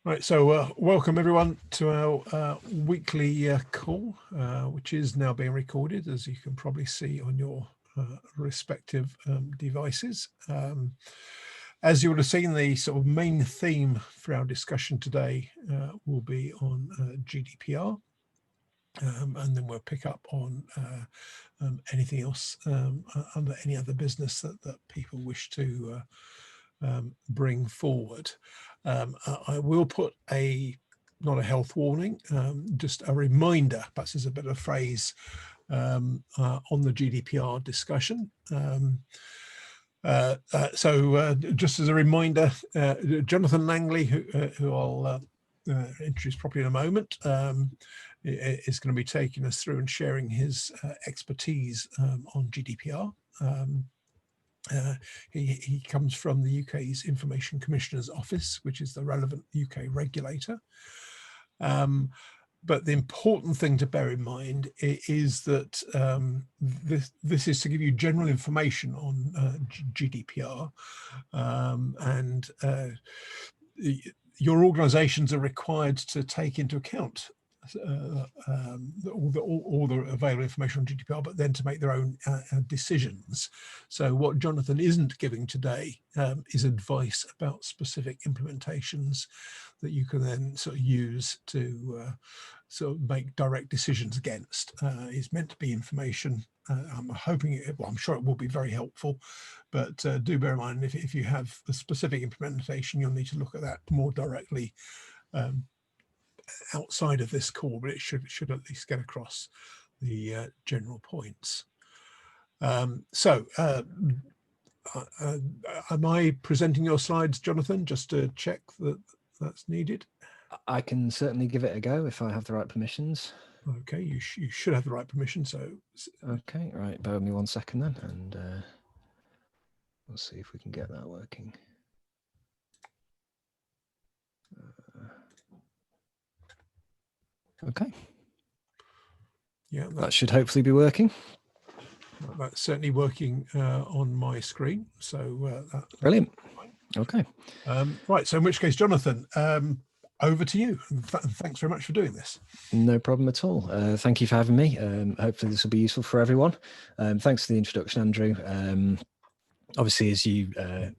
Right, so welcome everyone to our weekly call, which is now being recorded, as you can probably see on your respective devices. As you would have seen, the sort of main theme for our discussion today will be on GDPR, and then we'll pick up on anything else under any other business that people wish to bring forward. I will put not a health warning, just a reminder, perhaps is a better phrase, on the GDPR discussion. So just as a reminder, Jonathan Langley, who I'll introduce properly in a moment, is going to be taking us through and sharing his expertise on GDPR. He comes from the UK's Information Commissioner's Office, which is the relevant UK regulator. But the important thing to bear in mind is that this is to give you general information on GDPR, and your organisations are required to take into account all the available information on GDPR, but then to make their own decisions. So what Jonathan isn't giving today is advice about specific implementations that you can then sort of use to sort of make direct decisions against. It's meant to be information. I'm hoping well, I'm sure it will be very helpful, but do bear in mind if you have a specific implementation, you'll need to look at that more directly outside of this call, but it should at least get across the general points. Am I presenting your slides, Jonathan, just to check that that's needed? I can certainly give it a go if I have the right permissions. Okay, you should have the right permission. So okay, right, bear with me 1 second then, and we'll see if we can get that working. Okay. Yeah, that should hopefully be working. That's certainly working on my screen. So brilliant. Okay. Right. So in which case, Jonathan, over to you. Thanks very much for doing this. No problem at all. Thank you for having me. Hopefully this will be useful for everyone. Thanks for the introduction, Andrew. Obviously, as you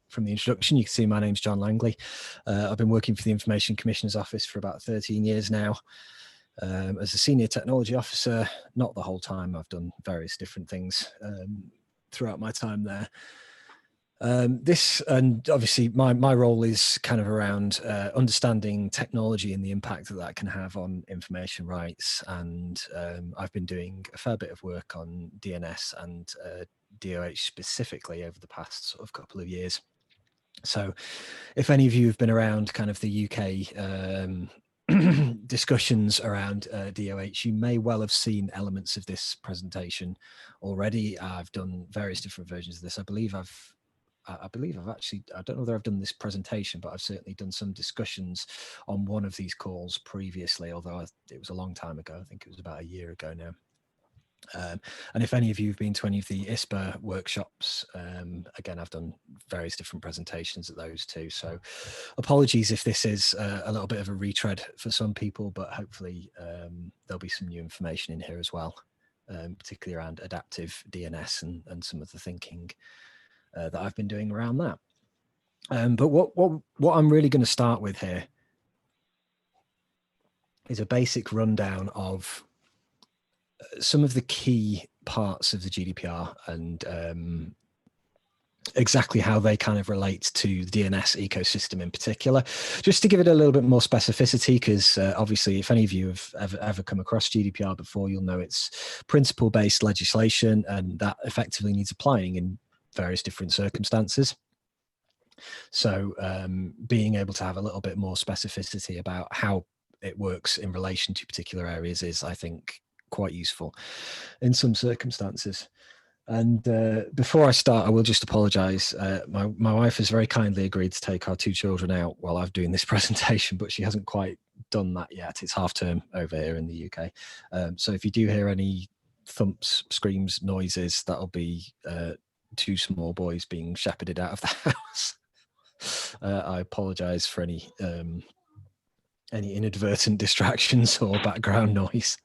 from the introduction, you can see my name's Jon Langley. I've been working for the Information Commissioner's Office for about 13 years now. As a senior technology officer, not the whole time, I've done various different things throughout my time there. This, and obviously my role is kind of around understanding technology and the impact that that can have on information rights. And I've been doing a fair bit of work on DNS and DOH specifically over the past sort of couple of years. So if any of you have been around kind of the UK discussions around DOH, you may well have seen elements of this presentation already. I've done various different versions of this. I believe I've actually, I don't know whether I've done this presentation, but I've certainly done some discussions on one of these calls previously, although it was a long time ago. I think it was about a year ago now. And if any of you have been to any of the ISPA workshops, again, I've done various different presentations at those too. So apologies if this is a little bit of a retread for some people, but hopefully there'll be some new information in here as well, particularly around adaptive DNS and some of the thinking that I've been doing around that. But what I'm really going to start with here is a basic rundown of some of the key parts of the GDPR and exactly how they kind of relate to the DNS ecosystem in particular, just to give it a little bit more specificity, because obviously if any of you have ever come across GDPR before, you'll know it's principle-based legislation, and that effectively needs applying in various different circumstances. So being able to have a little bit more specificity about how it works in relation to particular areas is, I think, quite useful in some circumstances. And before I start, I will just apologize. My wife has very kindly agreed to take our 2 children out while I'm doing this presentation, but she hasn't quite done that yet. It's half term over here in the UK. So if you do hear any thumps, screams, noises, that'll be 2 small boys being shepherded out of the house. I apologize for any any inadvertent distractions or background noise.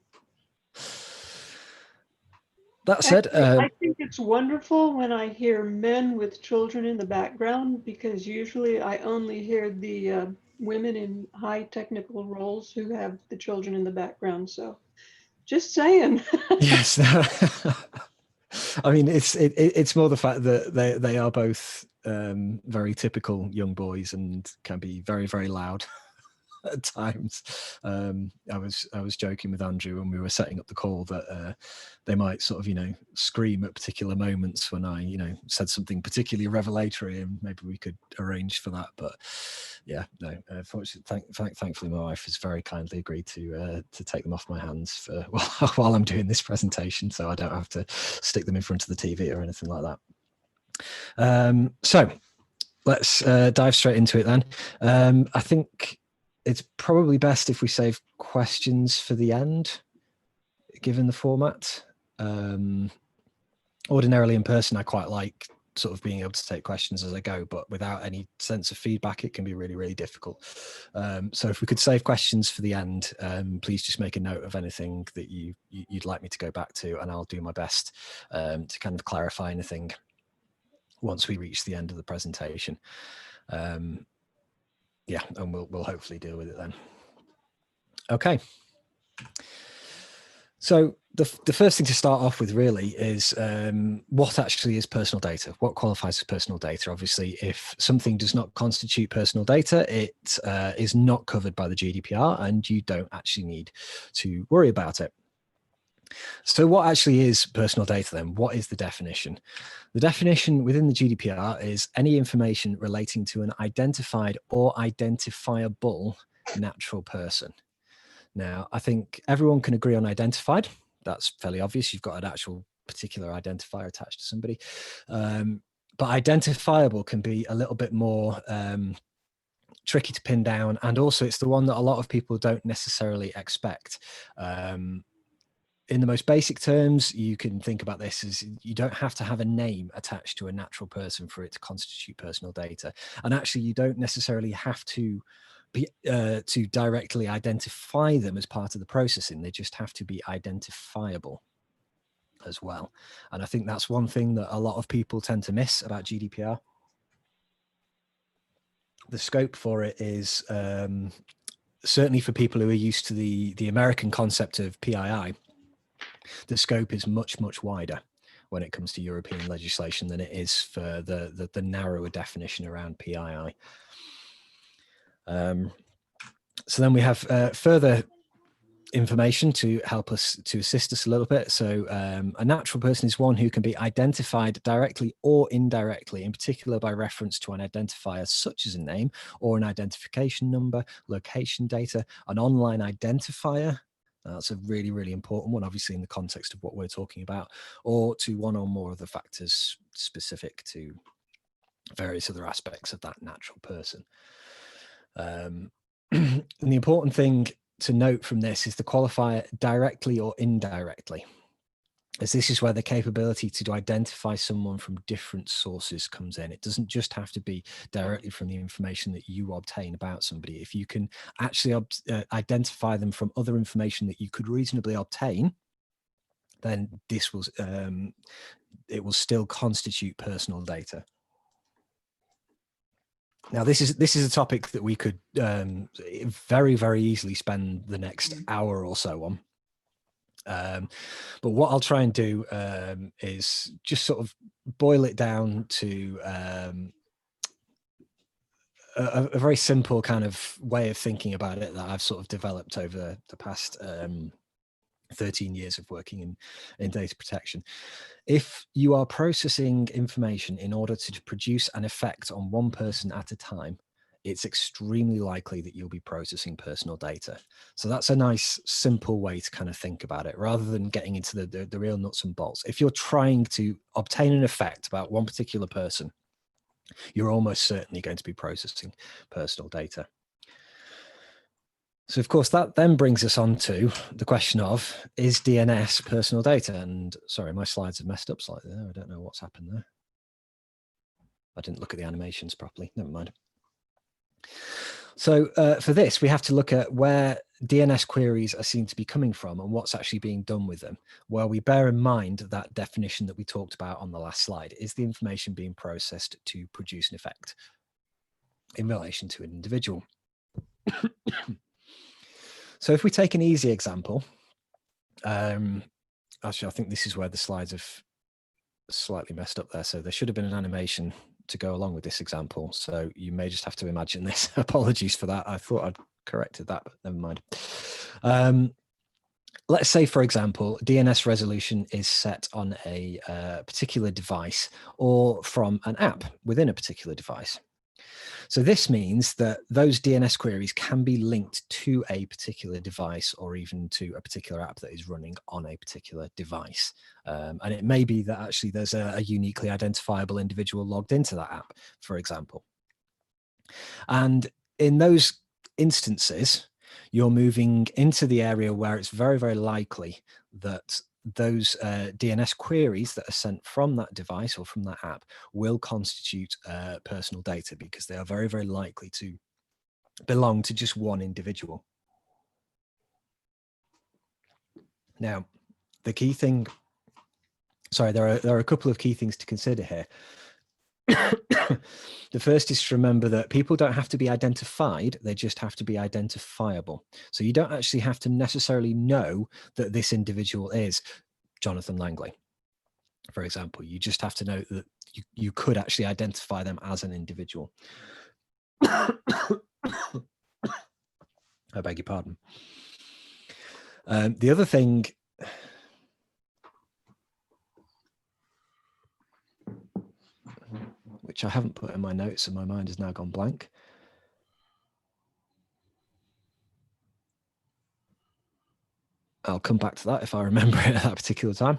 That said, actually, I think it's wonderful when I hear men with children in the background, because usually I only hear the women in high technical roles who have the children in the background. So just saying. yes. I mean, it's more the fact that they are both very typical young boys and can be very, very loud at times. I was joking with Andrew when we were setting up the call that they might sort of scream at particular moments when I said something particularly revelatory, and maybe we could arrange for that. But yeah, no. Fortunately, thankfully, my wife has very kindly agreed to take them off my hands for while I'm doing this presentation, so I don't have to stick them in front of the TV or anything like that. So let's dive straight into it then. I think it's probably best if we save questions for the end, given the format. Ordinarily in person, I quite like sort of being able to take questions as I go, but without any sense of feedback, it can be really, really difficult. So if we could save questions for the end, please just make a note of anything that you'd like me to go back to, and I'll do my best to kind of clarify anything once we reach the end of the presentation. Yeah, and we'll hopefully deal with it then. Okay. So the first thing to start off with really is what actually is personal data? What qualifies as personal data? Obviously, if something does not constitute personal data, it is not covered by the GDPR, and you don't actually need to worry about it. So what actually is personal data then? What is the definition? The definition within the GDPR is any information relating to an identified or identifiable natural person. Now, I think everyone can agree on identified. That's fairly obvious. You've got an actual particular identifier attached to somebody. But identifiable can be a little bit more tricky to pin down. And also it's the one that a lot of people don't necessarily expect. In the most basic terms, you can think about this as you don't have to have a name attached to a natural person for it to constitute personal data. And actually, you don't necessarily have to be to directly identify them as part of the processing. They just have to be identifiable as well. And I think that's one thing that a lot of people tend to miss about GDPR. The scope for it is certainly for people who are used to the American concept of PII. The scope is much, much wider when it comes to European legislation than it is for the narrower definition around PII. So then we have further information to help us, to assist us a little bit. So a natural person is one who can be identified directly or indirectly, in particular by reference to an identifier such as a name or an identification number, location data, an online identifier. That's a really, really important one, obviously, in the context of what we're talking about, or to one or more of the factors specific to various other aspects of that natural person. And the important thing to note from this is the qualifier directly or indirectly, as this is where the capability to identify someone from different sources comes in. It doesn't just have to be directly from the information that you obtain about somebody. If you can actually identify them from other information that you could reasonably obtain, then this will it will still constitute personal data. Now, this is a topic that we could very, very easily spend the next hour or so on. But what I'll try and do is just sort of boil it down to a very simple kind of way of thinking about it that I've sort of developed over the past 13 years of working in data protection. If you are processing information in order to produce an effect on one person at a time, it's extremely likely that you'll be processing personal data. So that's a nice, simple way to kind of think about it, rather than getting into the real nuts and bolts. If you're trying to obtain an effect about one particular person, you're almost certainly going to be processing personal data. So, of course, that then brings us on to the question of, is DNS personal data? And sorry, my slides have messed up slightly there. I don't know what's happened there. I didn't look at the animations properly. Never mind. So for this, we have to look at where DNS queries are seen to be coming from and what's actually being done with them. Well, we bear in mind that definition that we talked about on the last slide. Is the information being processed to produce an effect in relation to an individual? So if we take an easy example, actually, I think this is where the slides have slightly messed up there. So there should have been an animation to go along with this example. So you may just have to imagine this. Apologies for that. I thought I'd corrected that, but never mind. Let's say, for example, DNS resolution is set on a particular device or from an app within a particular device. So this means that those DNS queries can be linked to a particular device or even to a particular app that is running on a particular device. And it may be that actually there's a uniquely identifiable individual logged into that app, for example. And in those instances, you're moving into the area where it's very, very likely that those DNS queries that are sent from that device or from that app will constitute personal data, because they are very, very likely to belong to just one individual. Now, the key thing, sorry, there are a couple of key things to consider here. The first is to remember that people don't have to be identified, they just have to be identifiable. So you don't actually have to necessarily know that this individual is Jonathan Langley, for example. You just have to know that you could actually identify them as an individual. I beg your pardon. The other thing, which I haven't put in my notes and my mind has now gone blank. I'll come back to that if I remember it at that particular time.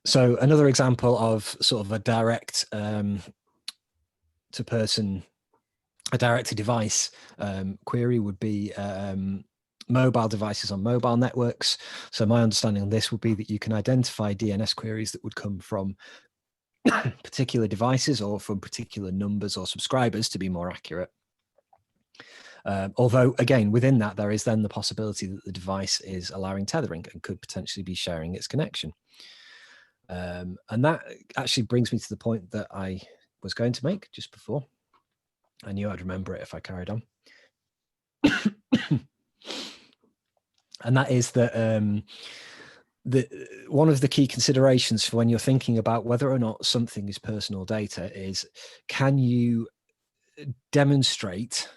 So another example of sort of a direct to person, a direct to device query would be mobile devices on mobile networks. So my understanding on this would be that you can identify DNS queries that would come from particular devices or from particular numbers or subscribers, to be more accurate. Although, again, within that, there is then the possibility that the device is allowing tethering and could potentially be sharing its connection. And that actually brings me to the point that I was going to make just before. I knew I'd remember it if I carried on. And that is that one of the key considerations for when you're thinking about whether or not something is personal data is, can you demonstrate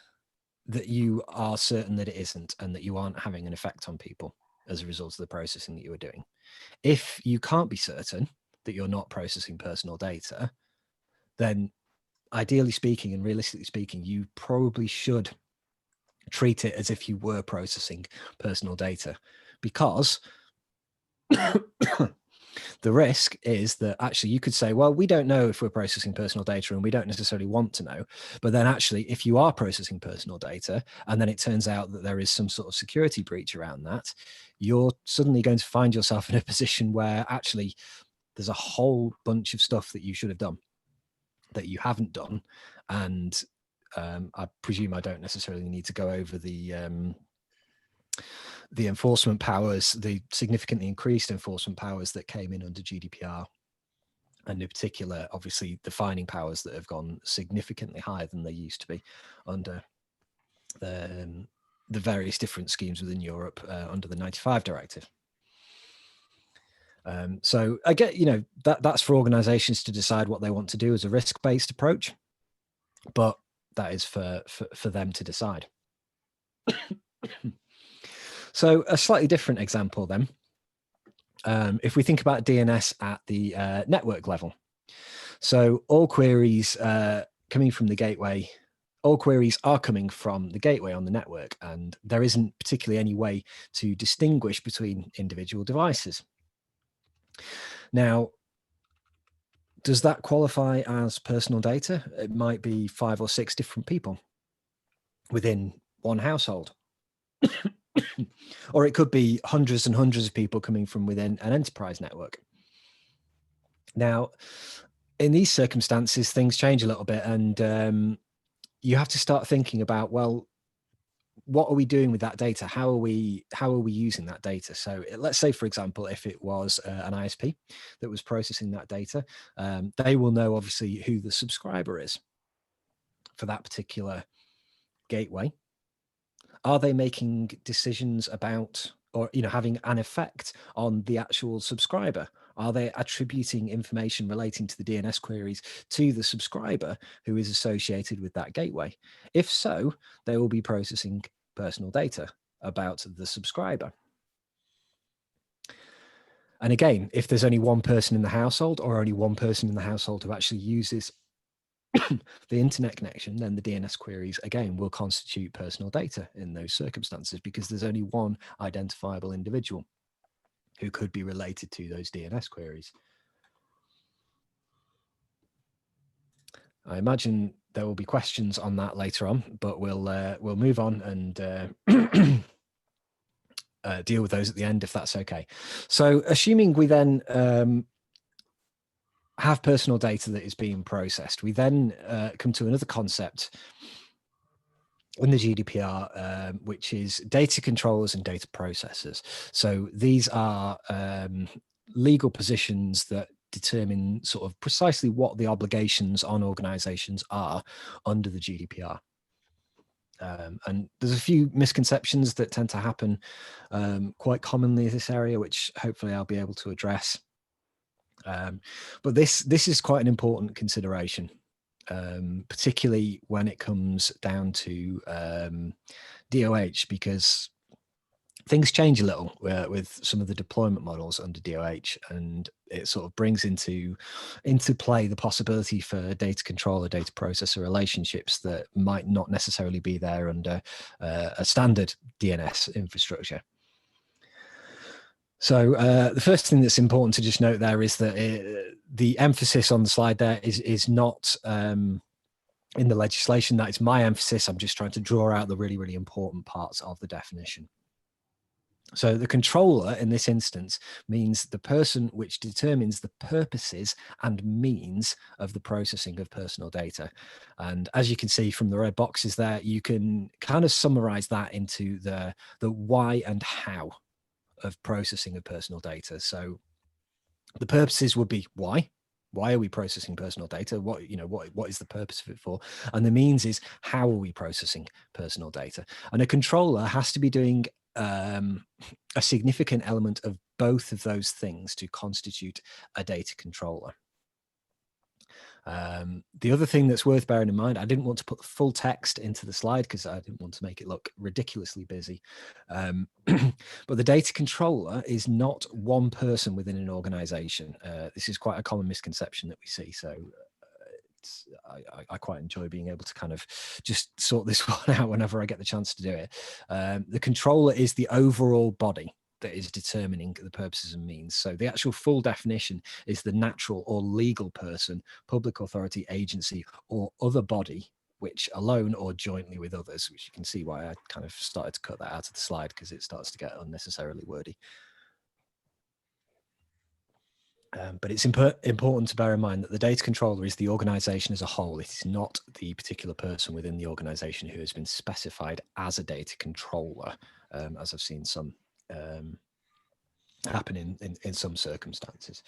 that you are certain that it isn't and that you aren't having an effect on people as a result of the processing that you are doing? If you can't be certain that you're not processing personal data, then ideally speaking and realistically speaking, you probably should treat it as if you were processing personal data, because the risk is that actually you could say, well, we don't know if we're processing personal data and we don't necessarily want to know. But then actually, if you are processing personal data and then it turns out that there is some sort of security breach around that, you're suddenly going to find yourself in a position where actually there's a whole bunch of stuff that you should have done that you haven't done. And I presume I don't necessarily need to go over the enforcement powers, the significantly increased enforcement powers that came in under GDPR, and in particular, obviously, the fining powers that have gone significantly higher than they used to be under the various different schemes within Europe under the 95 directive. So I get, that's for organizations to decide what they want to do as a risk-based approach, but that is for them to decide. So a slightly different example then, if we think about DNS at the network level. So all queries coming from the gateway, all queries are coming from the gateway on the network, and there isn't particularly any way to distinguish between individual devices. Now, does that qualify as personal data? It might be 5 or 6 different people within one household. Or it could be hundreds and hundreds of people coming from within an enterprise network. Now, in these circumstances, things change a little bit, and you have to start thinking about, well, what are we doing with that data? How are we using that data? So let's say, for example, if it was an ISP that was processing that data, they will know obviously who the subscriber is for that particular gateway. Are they making decisions about, or having an effect on the actual subscriber? Are they attributing information relating to the DNS queries to the subscriber who is associated with that gateway? If so, they will be processing personal data about the subscriber. And again, if there's only one person in the household, or only one person in the household who actually uses the internet connection, then the DNS queries again will constitute personal data in those circumstances, because there's only one identifiable individual who could be related to those DNS queries. I imagine there will be questions on that later on, but we'll move on and deal with those at the end, if that's okay. So assuming we then have personal data that is being processed, we then come to another concept in the GDPR, which is data controllers and data processors. So these are legal positions that determine sort of precisely what the obligations on organizations are under the GDPR. And there's a few misconceptions that tend to happen quite commonly in this area, which hopefully I'll be able to address. But this is quite an important consideration, particularly when it comes down to DOH, because things change a little with some of the deployment models under DOH, and it sort of brings into play the possibility for data controller, data processor relationships that might not necessarily be there under a standard DNS infrastructure. So the first thing that's important to just note there is that the emphasis on the slide there is not in the legislation. That is my emphasis. I'm just trying to draw out the really, really important parts of the definition. So the controller in this instance means the person which determines the purposes and means of the processing of personal data. And as you can see from the red boxes there, you can kind of summarize that into the why and how of processing of personal data. So the purposes would be why. Why are we processing personal data? What is the purpose of it for? And the means is how are we processing personal data? And a controller has to be doing a significant element of both of those things to constitute a data controller. The other thing that's worth bearing in mind, I didn't want to put the full text into the slide because I didn't want to make it look ridiculously busy. But the data controller is not one person within an organization. This is quite a common misconception that we see. So I quite enjoy being able to kind of just sort this one out whenever I get the chance to do it. The controller is the overall body that is determining the purposes and means. So the actual full definition is the natural or legal person, public authority, agency, or other body, which alone or jointly with others, which you can see why I kind of started to cut that out of the slide because it starts to get unnecessarily wordy. But it's important to bear in mind that the data controller is the organization as a whole. It is not the particular person within the organization who has been specified as a data controller, as I've seen some happen in some circumstances.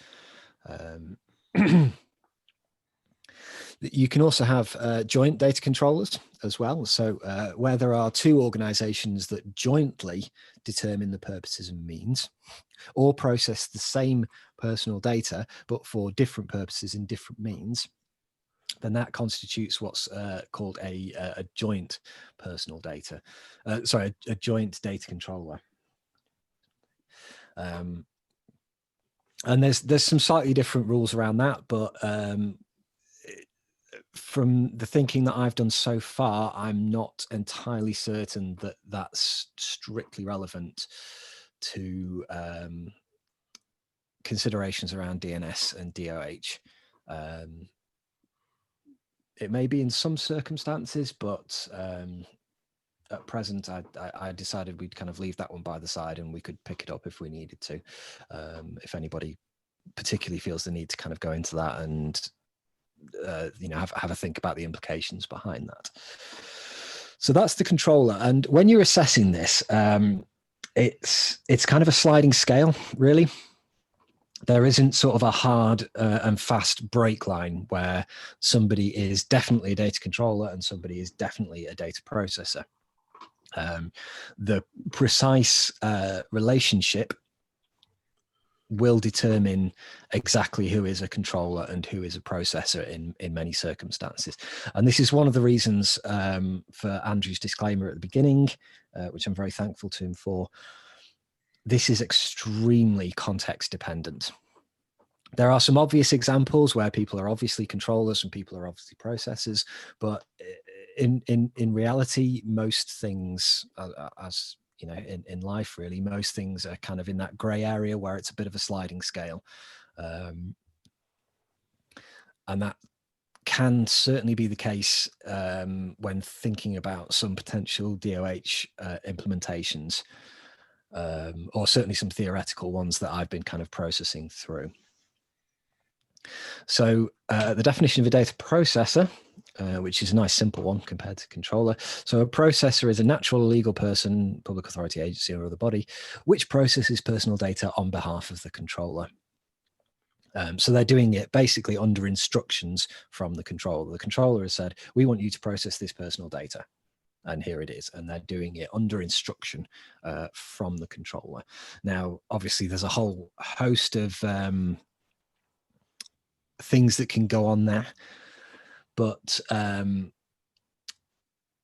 You can also have joint data controllers as well. So where there are two organizations that jointly determine the purposes and means, or process the same personal data, but for different purposes and different means, then that constitutes what's called a joint personal data. A joint data controller. And there's some slightly different rules around that, but from the thinking that I've done so far, I'm not entirely certain that that's strictly relevant to considerations around DNS and DOH. It may be in some circumstances, but at present, I decided we'd kind of leave that one by the side and we could pick it up if we needed to. If anybody particularly feels the need to kind of go into that and have a think about the implications behind that. So that's the controller. And when you're assessing this, it's kind of a sliding scale, really. There isn't sort of a hard and fast break line where somebody is definitely a data controller and somebody is definitely a data processor. The precise relationship will determine exactly who is a controller and who is a processor in many circumstances. And this is one of the reasons for Andrew's disclaimer at the beginning, which I'm very thankful to him for. This is extremely context dependent. There are some obvious examples where people are obviously controllers and people are obviously processors, but in reality, most things, as you know, in life, really, most things are kind of in that grey area where it's a bit of a sliding scale, and that can certainly be the case when thinking about some potential DOH implementations. Or certainly some theoretical ones that I've been kind of processing through. So the definition of a data processor, which is a nice simple one compared to controller. So a processor is a natural or legal person, public authority, agency, or other body, which processes personal data on behalf of the controller. So they're doing it basically under instructions from the controller. The controller has said, we want you to process this personal data. And here it is. And they're doing it under instruction from the controller. Now, obviously, there's a whole host of things that can go on there. But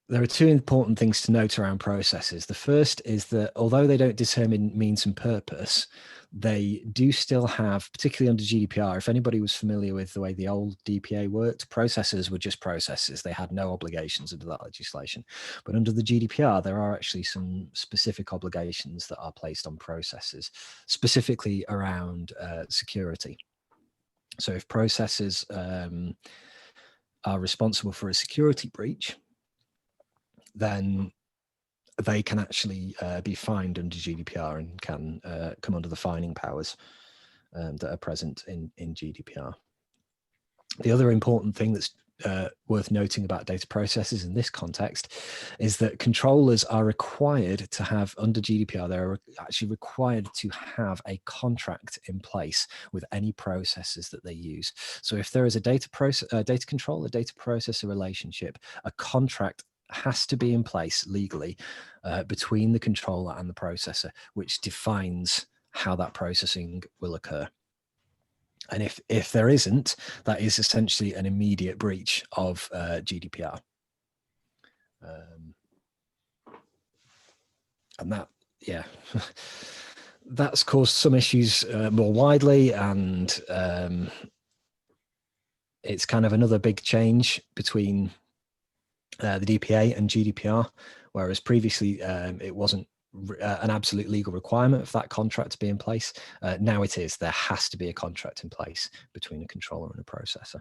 there are two important things to note around processes. The first is that although they don't determine means and purpose, they do still have, particularly under GDPR, if anybody was familiar with the way the old DPA worked, processes were just processes. They had no obligations under that legislation. But under the GDPR, there are actually some specific obligations that are placed on processes, specifically around security. So if processes are responsible for a security breach, then they can actually be fined under GDPR and can come under the fining powers that are present in GDPR. The other important thing that's worth noting about data processes in this context is that controllers are required to have, under GDPR, they're actually required to have a contract in place with any processes that they use. So if there is a data controller, data processor relationship, a contract has to be in place legally between the controller and the processor, which defines how that processing will occur. And if there isn't, that is essentially an immediate breach of GDPR. And that, yeah, that's caused some issues more widely, and it's kind of another big change between the DPA and GDPR, whereas previously it wasn't an absolute legal requirement for that contract to be in place. Now it is. There has to be a contract in place between a controller and a processor.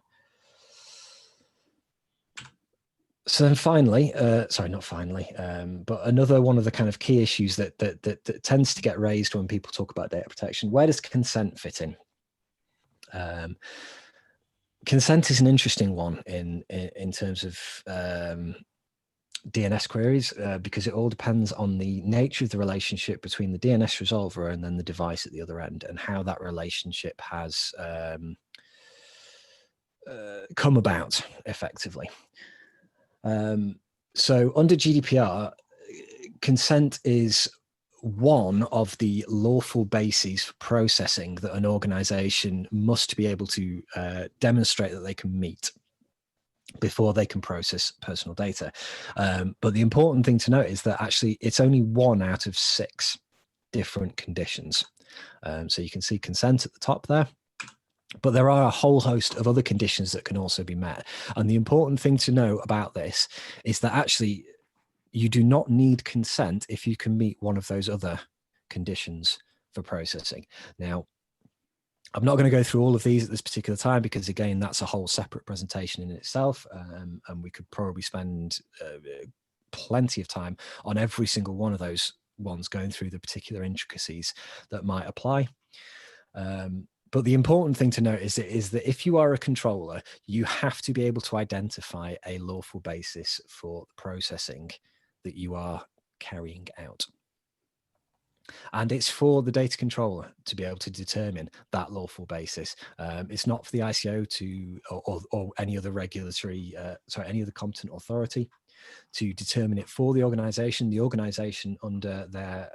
So then finally, sorry, not finally, but another one of the kind of key issues that tends to get raised when people talk about data protection, where does consent fit in? Consent is an interesting one in terms of DNS queries, because it all depends on the nature of the relationship between the DNS resolver and then the device at the other end, and how that relationship has come about effectively. So under GDPR, consent is one of the lawful bases for processing that an organization must be able to demonstrate that they can meet before they can process personal data. But the important thing to note is that actually it's only 1 out of 6 different conditions. So you can see consent at the top there, but there are a whole host of other conditions that can also be met. And the important thing to know about this is that actually you do not need consent if you can meet one of those other conditions for processing. Now, I'm not going to go through all of these at this particular time, because again, that's a whole separate presentation in itself. And we could probably spend plenty of time on every single one of those ones, going through the particular intricacies that might apply. But the important thing to note is that if you are a controller, you have to be able to identify a lawful basis for the processing that you are carrying out. And it's for the data controller to be able to determine that lawful basis. It's not for the ICO to, or any other regulatory, any other competent authority to determine it for the organization. The organization, under their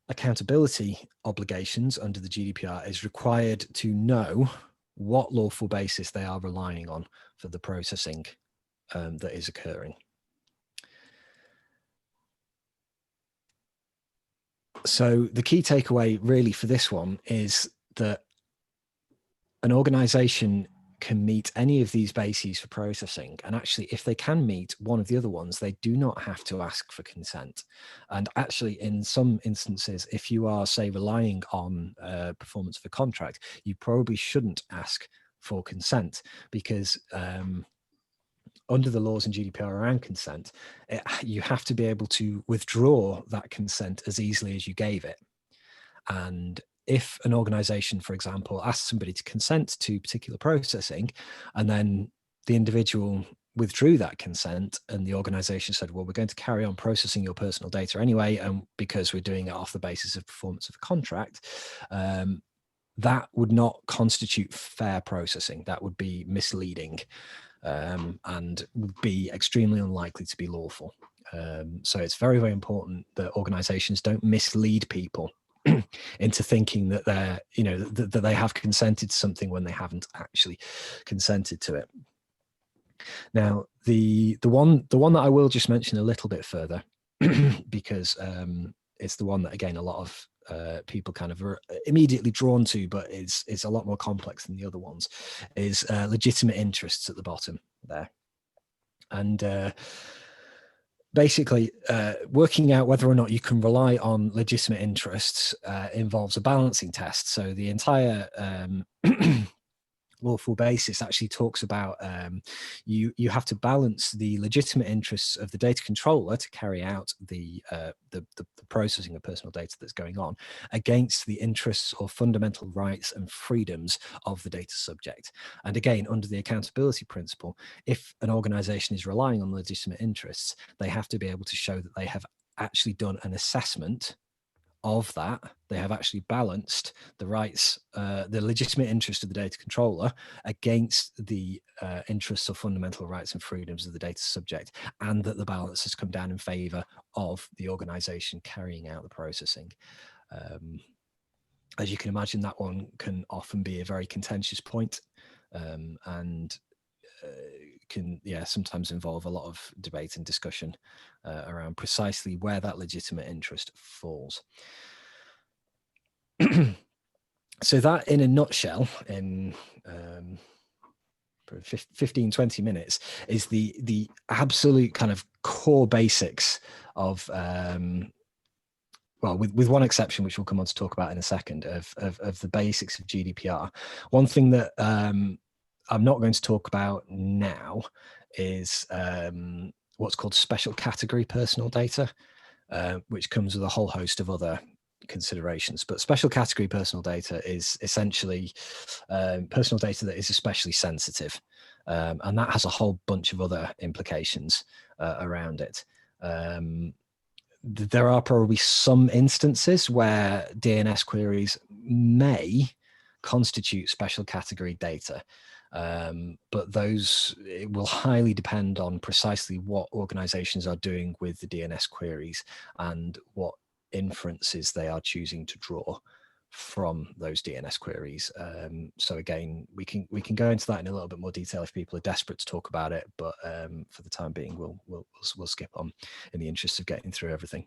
accountability obligations under the GDPR, is required to know what lawful basis they are relying on for the processing that is occurring. So the key takeaway really for this one is that an organization can meet any of these bases for processing. And actually, if they can meet one of the other ones, they do not have to ask for consent. And actually, in some instances, if you are, say, relying on performance of a contract, you probably shouldn't ask for consent, because under the laws in GDPR around consent, you have to be able to withdraw that consent as easily as you gave it. And if an organization, for example, asks somebody to consent to particular processing, and then the individual withdrew that consent, and the organization said, well, we're going to carry on processing your personal data anyway, and because we're doing it off the basis of performance of a contract, that would not constitute fair processing. That would be misleading, and would be extremely unlikely to be lawful. So it's very, very important that organizations don't mislead people into thinking that they're, that they have consented to something when they haven't actually consented to it. Now, the one that I will just mention a little bit further, because it's the one that, again, a lot of people kind of are immediately drawn to, but it's a lot more complex than the other ones, is legitimate interests at the bottom there. And basically, working out whether or not you can rely on legitimate interests involves a balancing test. So the entire lawful basis actually talks about you have to balance the legitimate interests of the data controller to carry out the processing of personal data that's going on against the interests or fundamental rights and freedoms of the data subject. And again, under the accountability principle, if an organization is relying on legitimate interests, they have to be able to show that they have actually done an assessment of that. They have actually balanced the rights, the legitimate interest of the data controller against the interests of fundamental rights and freedoms of the data subject, and that the balance has come down in favor of the organization carrying out the processing. As you can imagine, that one can often be a very contentious point, and can sometimes involve a lot of debate and discussion around precisely where that legitimate interest falls. So that, in a nutshell, in 15-20 minutes, is the absolute kind of core basics of well, with one exception, which we'll come on to talk about in a second, of the basics of GDPR. One thing that I'm not going to talk about now is what's called special category personal data, which comes with a whole host of other considerations. But special category personal data is essentially personal data that is especially sensitive, and that has a whole bunch of other implications around it. There are probably some instances where DNS queries may constitute special category data, but it will highly depend on precisely what organizations are doing with the DNS queries and what inferences they are choosing to draw from those DNS queries. So again, we can go into that in a little bit more detail if people are desperate to talk about it, but for the time being, we'll skip on in the interest of getting through everything.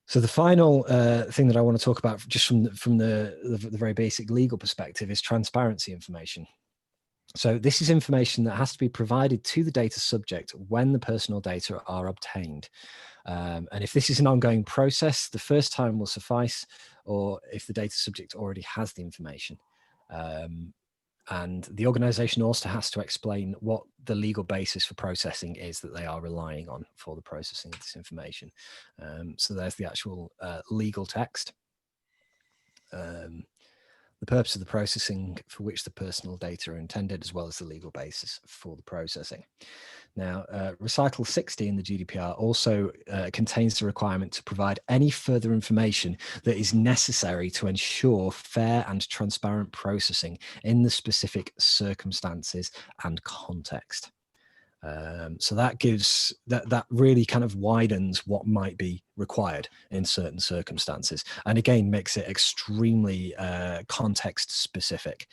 So the final thing that I want to talk about, just from the very basic legal perspective, is transparency information. So this is information that has to be provided to the data subject when the personal data are obtained. And if this is an ongoing process, the first time will suffice, or if the data subject already has the information. And the organization also has to explain what the legal basis for processing is that they are relying on for the processing of this information. So there's the actual legal text. the purpose of the processing for which the personal data are intended, as well as the legal basis for the processing. Now, recital 60 in the GDPR also contains the requirement to provide any further information that is necessary to ensure fair and transparent processing in the specific circumstances and context. So that gives that really kind of widens what might be required in certain circumstances, and again makes it extremely context specific.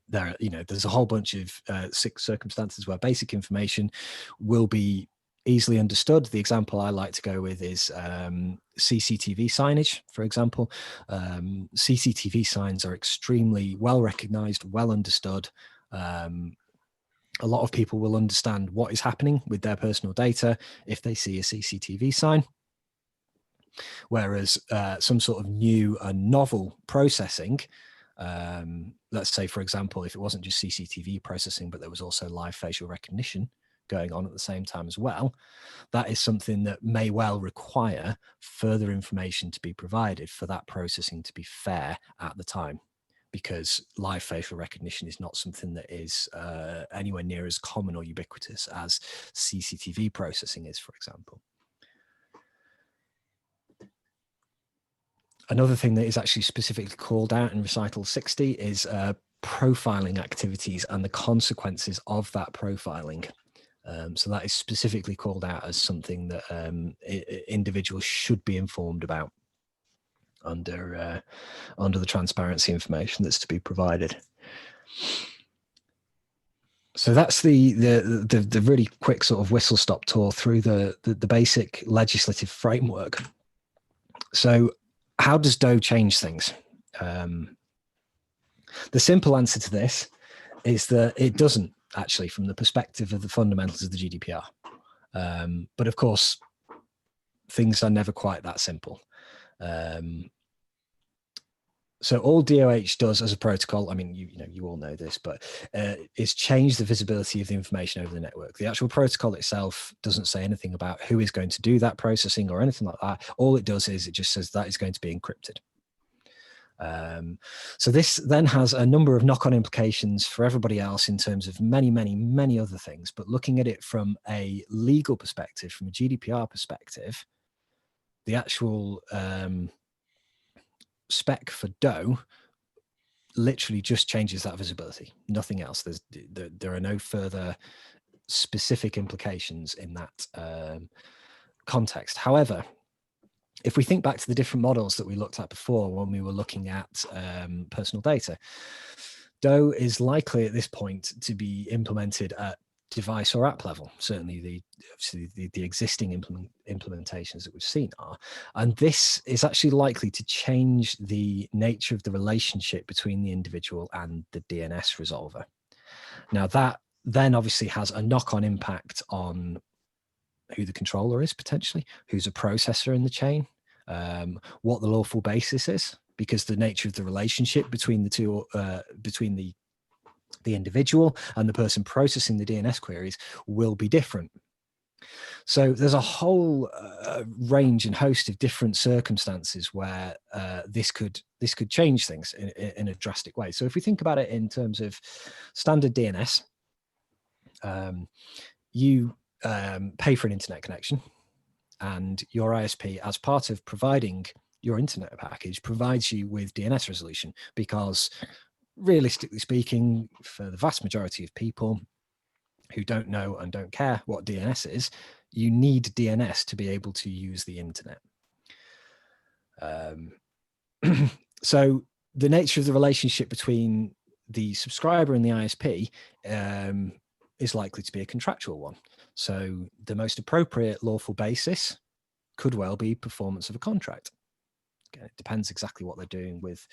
There's a whole bunch of circumstances where basic information will be easily understood. The example I like to go with is CCTV signage, for example. CCTV signs are extremely well recognized, well understood. A lot of people will understand what is happening with their personal data if they see a CCTV sign. Whereas some sort of new and novel processing, let's say, for example, if it wasn't just CCTV processing, but there was also live facial recognition going on at the same time as well, that is something that may well require further information to be provided for that processing to be fair at the time, because live facial recognition is not something that is anywhere near as common or ubiquitous as CCTV processing is, for example. Another thing that is actually specifically called out in recital 60 is profiling activities and the consequences of that profiling. So that is specifically called out as something that individuals should be informed about under the transparency information that's to be provided. So that's the really quick sort of whistle stop tour through the basic legislative framework. So how does DOE change things? The simple answer to this is that it doesn't, actually, from the perspective of the fundamentals of the GDPR. But of course, things are never quite that simple. So all DOH does as a protocol, I mean, you all know this, but is change the visibility of the information over the network. The actual protocol itself doesn't say anything about who is going to do that processing or anything like that. All it does is it just says that is going to be encrypted. So this then has a number of knock-on implications for everybody else in terms of many, many, many other things. But looking at it from a legal perspective, from a GDPR perspective, the actual spec for DOE literally just changes that visibility, nothing else. There are no further specific implications in that context. However, if we think back to the different models that we looked at before when we were looking at personal data, DOE is likely at this point to be implemented at device or app level. Certainly the existing implementations that we've seen are. And this is actually likely to change the nature of the relationship between the individual and the DNS resolver. Now that then obviously has a knock-on impact on who the controller is potentially, who's a processor in the chain, what the lawful basis is, because the nature of the relationship between the two, between the individual and the person processing the DNS queries will be different. So there's a whole range and host of different circumstances where this could change things in a drastic way. So if we think about it in terms of standard DNS, you pay for an internet connection, and your ISP, as part of providing your internet package, provides you with DNS resolution, because realistically speaking, for the vast majority of people who don't know and don't care what DNS is, you need DNS to be able to use the internet. So the nature of the relationship between the subscriber and the ISP is likely to be a contractual one. So the most appropriate lawful basis could well be performance of a contract. Again, it depends exactly what they're doing with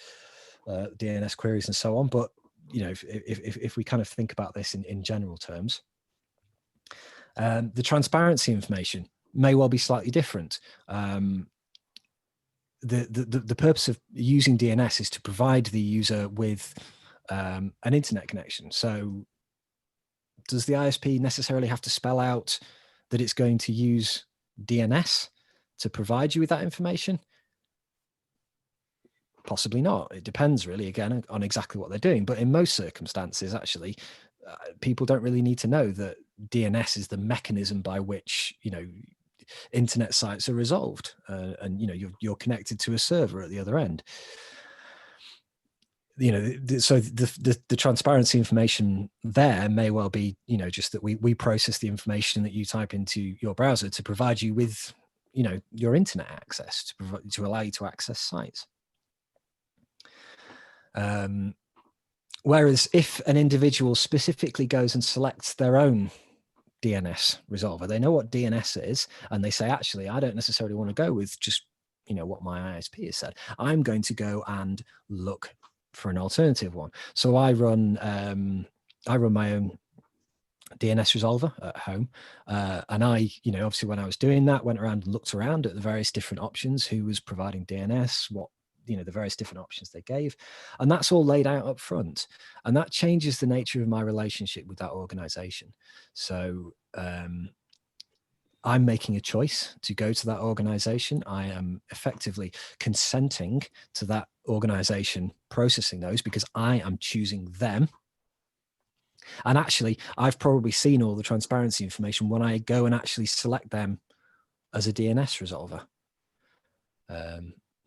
DNS queries and so on. But if we kind of think about this in general terms, the transparency information may well be slightly different. The purpose of using DNS is to provide the user with an internet connection. So does the ISP necessarily have to spell out that it's going to use DNS to provide you with that information? Possibly not. It depends really, again, on exactly what they're doing. But in most circumstances, actually, people don't really need to know that DNS is the mechanism by which, internet sites are resolved, and you're connected to a server at the other end. So the transparency information there may well be, just that we process the information that you type into your browser to provide you with, your internet access, to allow you to access sites. Whereas if an individual specifically goes and selects their own DNS resolver, they know what DNS is, and they say, actually, I don't necessarily want to go with just, what my ISP has said. I'm going to go and look for an alternative one. So I run my own DNS resolver at home, and I, obviously when I was doing that, went around and looked around at the various different options, who was providing DNS, what, the various different options they gave, and that's all laid out up front, and that changes the nature of my relationship with that organization. So I'm making a choice to go to that organization. I am effectively consenting to that organization processing those because I am choosing them. And actually, I've probably seen all the transparency information when I go and actually select them as a DNS resolver.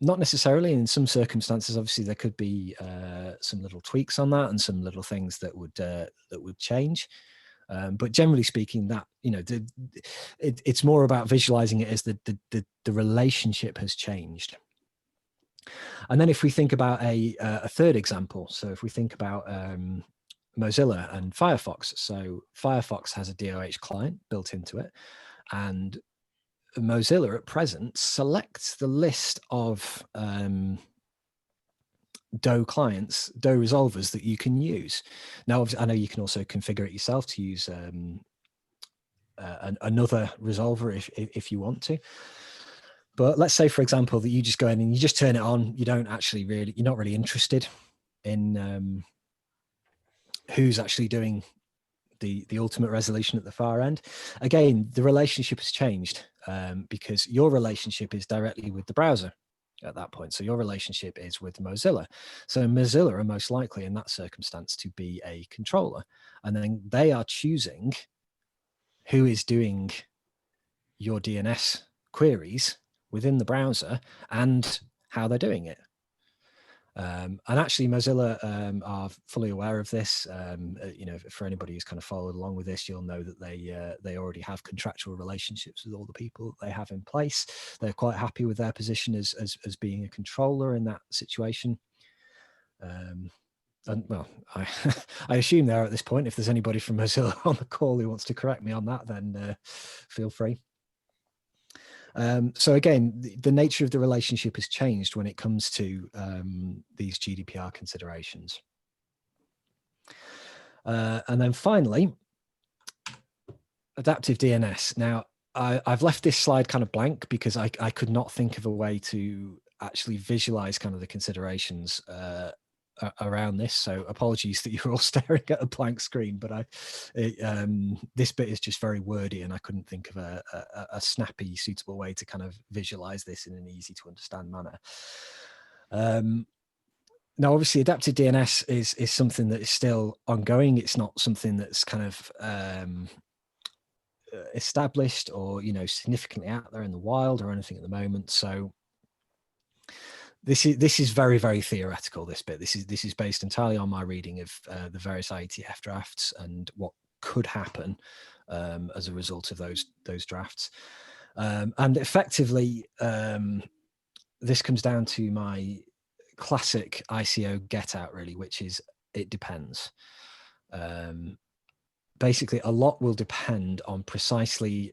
Not necessarily. In some circumstances, obviously, there could be some little tweaks on that and some little things that would change. But generally speaking, that it's more about visualizing it as the relationship has changed. And then if we think about a third example, so if we think about Mozilla and Firefox, so Firefox has a DOH client built into it, and Mozilla at present selects the list of DO clients, DO resolvers that you can use. Now, I know you can also configure it yourself to use another resolver if you want to. But let's say, for example, that you just go in and you just turn it on. You don't actually really, you're not really interested in who's actually doing the ultimate resolution at the far end. Again, the relationship has changed because your relationship is directly with the browser at that point. So your relationship is with Mozilla. So Mozilla are most likely in that circumstance to be a controller. And then they are choosing who is doing your DNS queries within the browser and how they're doing it. And actually Mozilla are fully aware of this. For anybody who's kind of followed along with this, you'll know that they already have contractual relationships with all the people that they have in place. They're quite happy with their position as being a controller in that situation. And well, I assume they're at this point. If there's anybody from Mozilla on the call who wants to correct me on that, then feel free. So again, the nature of the relationship has changed when it comes to these GDPR considerations. And then finally, adaptive DNS. Now, I've left this slide kind of blank because I could not think of a way to actually visualize kind of the considerations around this. So apologies that you're all staring at a blank screen, but this bit is just very wordy and I couldn't think of a snappy, suitable way to kind of visualize this in an easy to understand manner. Now, obviously, adaptive DNS is something that is still ongoing. It's not something that's kind of established or, significantly out there in the wild or anything at the moment. So this is very, very theoretical, this bit. This is based entirely on my reading of the various IETF drafts and what could happen as a result of those drafts. And effectively, this comes down to my classic ICO get out, really, which is it depends. Basically, a lot will depend on precisely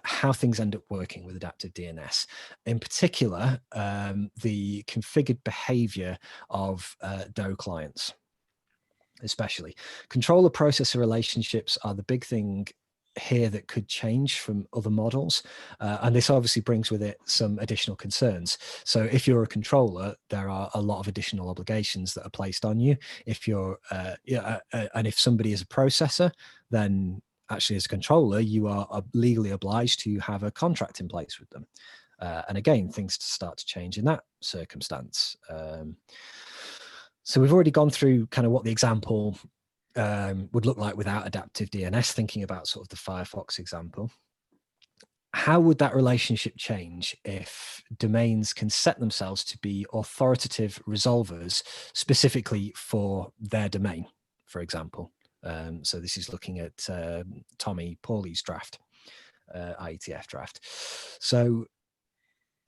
how things end up working with adaptive DNS. In particular, the configured behavior of DO clients, especially. Controller processor relationships are the big thing here that could change from other models. And this obviously brings with it some additional concerns. So if you're a controller, there are a lot of additional obligations that are placed on you. If you're, and if somebody is a processor, then actually as a controller, you are legally obliged to have a contract in place with them. And again, things start to change in that circumstance. So we've already gone through kind of what the example would look like without adaptive DNS, thinking about sort of the Firefox example. How would that relationship change if domains can set themselves to be authoritative resolvers specifically for their domain, for example? So this is looking at Tommy Pauly's draft, IETF draft. So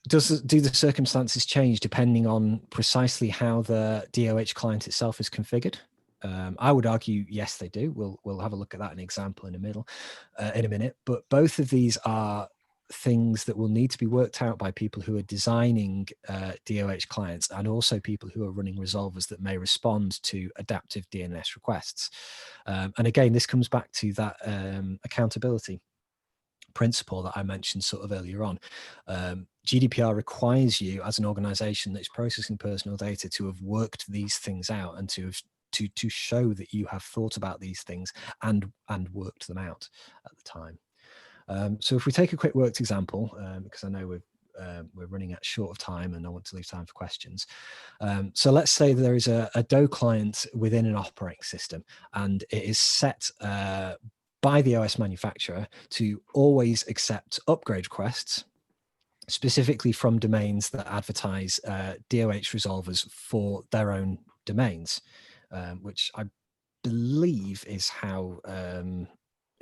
do the circumstances change depending on precisely how the DOH client itself is configured? I would argue, yes, they do. We'll have a look at that in example in a minute. But both of these are things that will need to be worked out by people who are designing DOH clients, and also people who are running resolvers that may respond to adaptive DNS requests. And again, this comes back to that accountability principle that I mentioned sort of earlier on. GDPR requires you as an organization that's processing personal data to have worked these things out and to show that you have thought about these things and worked them out at the time. So if we take a quick worked example, because I know we're running out short of time and I want to leave time for questions. So let's say there is a DO client within an operating system, and it is set by the OS manufacturer to always accept upgrade requests, specifically from domains that advertise DOH resolvers for their own domains, which I believe is how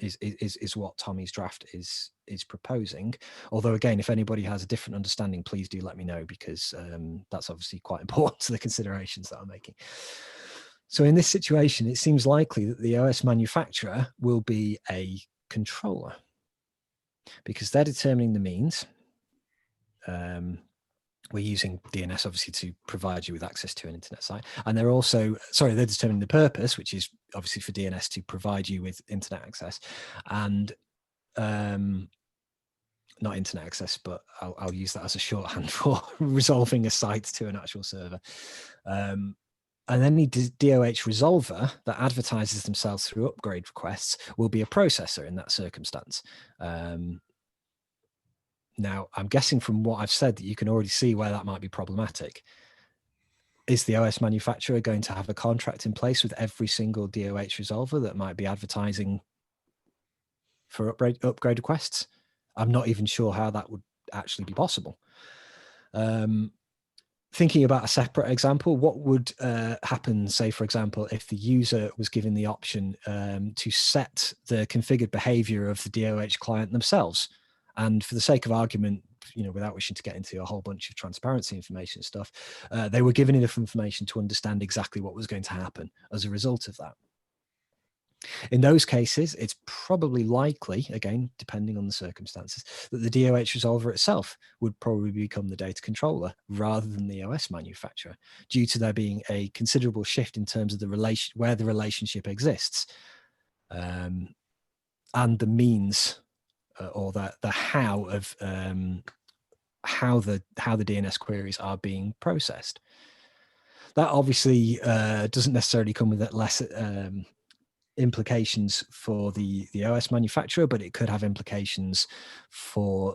is what Tommy's draft is proposing. Although again, if anybody has a different understanding, please do let me know, because that's obviously quite important to the considerations that I'm making. So in this situation, it seems likely that the OS manufacturer will be a controller, because they're determining the means. We're using DNS obviously to provide you with access to an internet site, and they're also, sorry, they're determining the purpose, which is obviously for DNS to provide you with internet access, and not internet access, but I'll use that as a shorthand for resolving a site to an actual server. And any DOH resolver that advertises themselves through upgrade requests will be a processor in that circumstance. Now, I'm guessing from what I've said that you can already see where that might be problematic. Is the OS manufacturer going to have a contract in place with every single DOH resolver that might be advertising for upgrade requests? I'm not even sure how that would actually be possible. Thinking about a separate example, what would happen, say, for example, if the user was given the option to set the configured behavior of the DOH client themselves? And for the sake of argument, without wishing to get into a whole bunch of transparency information stuff, they were given enough information to understand exactly what was going to happen as a result of that. In those cases, it's probably likely, again, depending on the circumstances, that the DOH resolver itself would probably become the data controller rather than the OS manufacturer, due to there being a considerable shift in terms of the where the relationship exists, and the means or the how of how the DNS queries are being processed. That obviously doesn't necessarily come with less implications for the OS manufacturer, but it could have implications for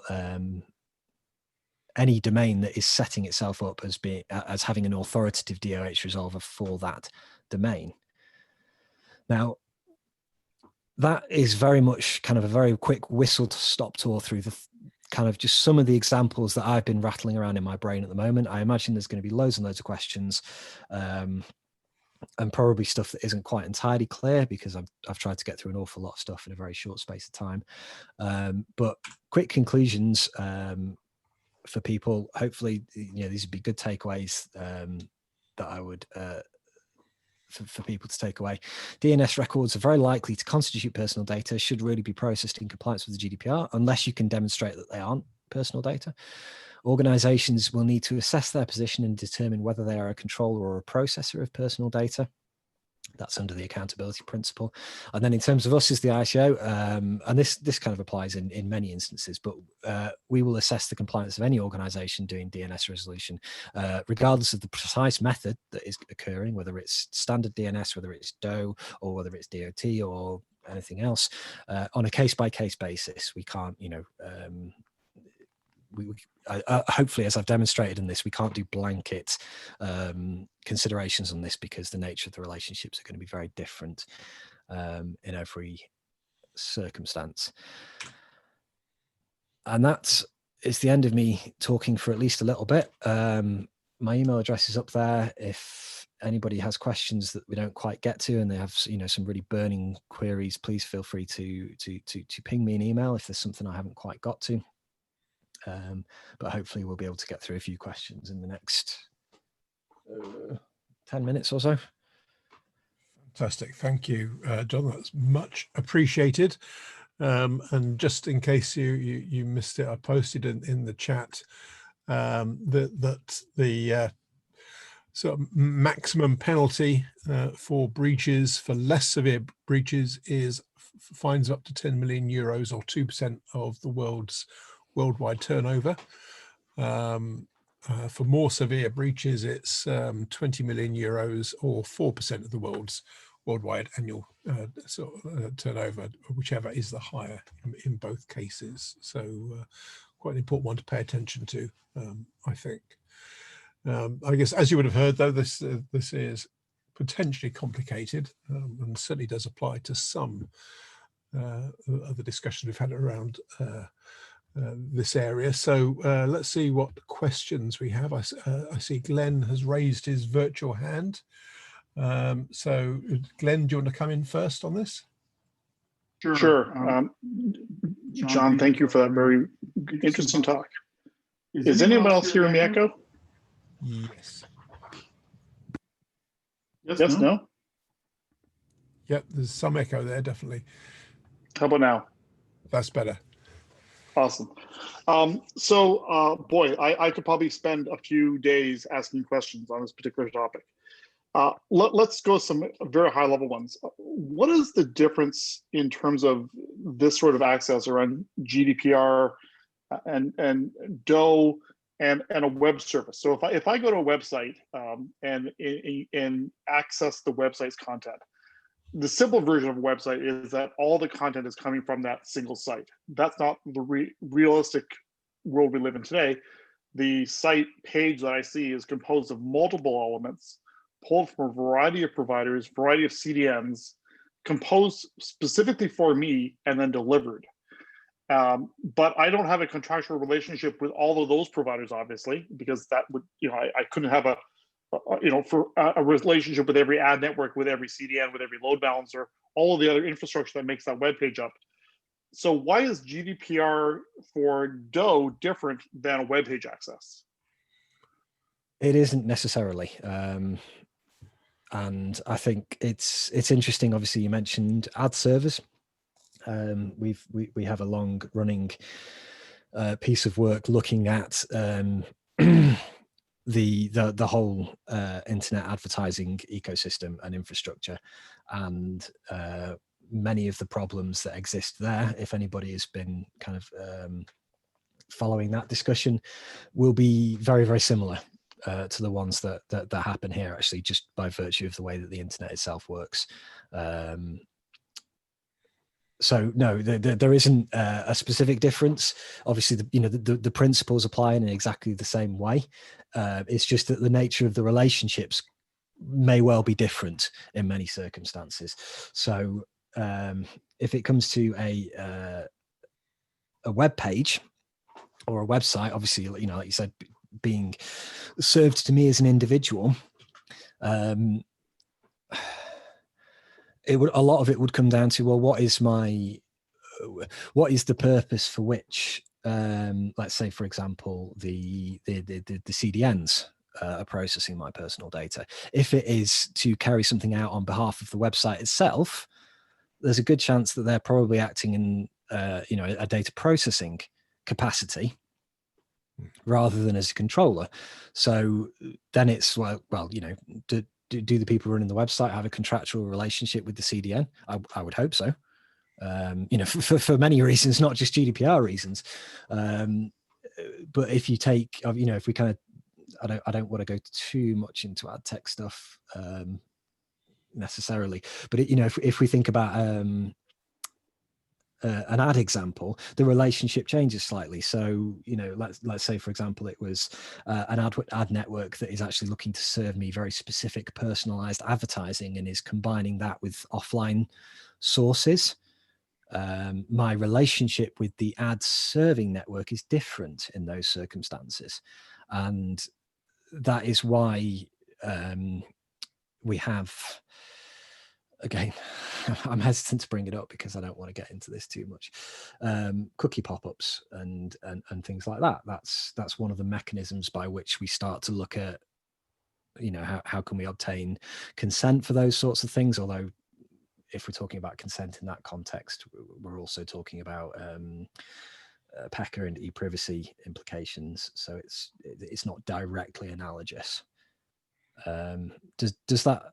any domain that is setting itself up as having an authoritative DOH resolver for that domain. Now, that is very much kind of a very quick whistle-stop tour through the kind of just some of the examples that I've been rattling around in my brain at the moment. I imagine there's going to be loads and loads of questions, and probably stuff that isn't quite entirely clear, because I've tried to get through an awful lot of stuff in a very short space of time. But quick conclusions for people. Hopefully, these would be good takeaways that I would for people to take away. DNS records are very likely to constitute personal data, should really be processed in compliance with the GDPR, unless you can demonstrate that they aren't personal data. Organizations will need to assess their position and determine whether they are a controller or a processor of personal data. That's under the accountability principle. And then in terms of us as the ICO, and this kind of applies in many instances, but we will assess the compliance of any organization doing DNS resolution, regardless of the precise method that is occurring, whether it's standard DNS, whether it's DO, or whether it's DOT or anything else, on a case-by-case basis. We can't, hopefully, as I've demonstrated in this, we can't do blanket considerations on this, because the nature of the relationships are going to be very different in every circumstance. And that is the end of me talking for at least a little bit. My email address is up there. If anybody has questions that we don't quite get to, and they have, some really burning queries, please feel free to ping me an email if there's something I haven't quite got to. But hopefully we'll be able to get through a few questions in the next 10 minutes or so. Fantastic. Thank you, John. That's much appreciated. And just in case you missed it, I posted in the chat that the sort of maximum penalty for breaches, for less severe breaches, is fines up to 10 million euros or 2% of the worldwide turnover. For more severe breaches, it's 20 million euros or 4% of the worldwide annual turnover, whichever is the higher in both cases. So quite an important one to pay attention to, I think. I guess, as you would have heard, though, this is potentially complicated, and certainly does apply to some of the discussions we've had around this area. So let's see what questions we have. I see Glenn has raised his virtual hand. So Glenn, do you want to come in first on this? Sure. John, thank you for that very interesting talk. Is anyone else hearing me echo? Yes. Yes, no? Yep, there's some echo there, definitely. How about now? That's better. Awesome. Boy, I could probably spend a few days asking questions on this particular topic. Let's go some very high level ones. What is the difference in terms of this sort of access around GDPR and DOE and a web service? So if I go to a website and access the website's content, the simple version of a website is that all the content is coming from that single site. That's not the realistic world we live in today. The site page that I see is composed of multiple elements pulled from a variety of providers, variety of CDNs, composed specifically for me and then delivered. But I don't have a contractual relationship with all of those providers, obviously, because that would, I couldn't have a relationship with every ad network, with every CDN, with every load balancer, all of the other infrastructure that makes that web page up. So why is GDPR for DOE different than a web page access? It isn't necessarily. And I think it's interesting. Obviously, you mentioned ad servers. We have a long running piece of work looking at the whole internet advertising ecosystem and infrastructure, and many of the problems that exist there, if anybody has been kind of following that discussion, will be very, very similar to the ones that happen here, actually, just by virtue of the way that the internet itself works. So no, there isn't a specific difference. Obviously, the principles apply in exactly the same way. It's just that the nature of the relationships may well be different in many circumstances. So if it comes to a web page or a website, obviously, like you said, being served to me as an individual, a lot of it would come down to, well, what is the purpose for which, let's say, for example, the CDNs are processing my personal data. If it is to carry something out on behalf of the website itself, there's a good chance that they're probably acting in a data processing capacity rather than as a controller. So then it's do the people running the website have a contractual relationship with the CDN? I would hope so. For many reasons, not just GDPR reasons. But if you take, if we kind of, I don't want to go too much into ad tech stuff necessarily, but if we think about an ad example, the relationship changes slightly. So, let's say, for example, it was an ad network that is actually looking to serve me very specific personalized advertising and is combining that with offline sources. My relationship with the ad serving network is different in those circumstances. And that is why we have, again, I'm hesitant to bring it up because I don't want to get into this too much. Cookie pop-ups and things like that. That's one of the mechanisms by which we start to look at, how can we obtain consent for those sorts of things? Although, if we're talking about consent in that context, we're also talking about PECA and e-privacy implications. So it's not directly analogous. Does that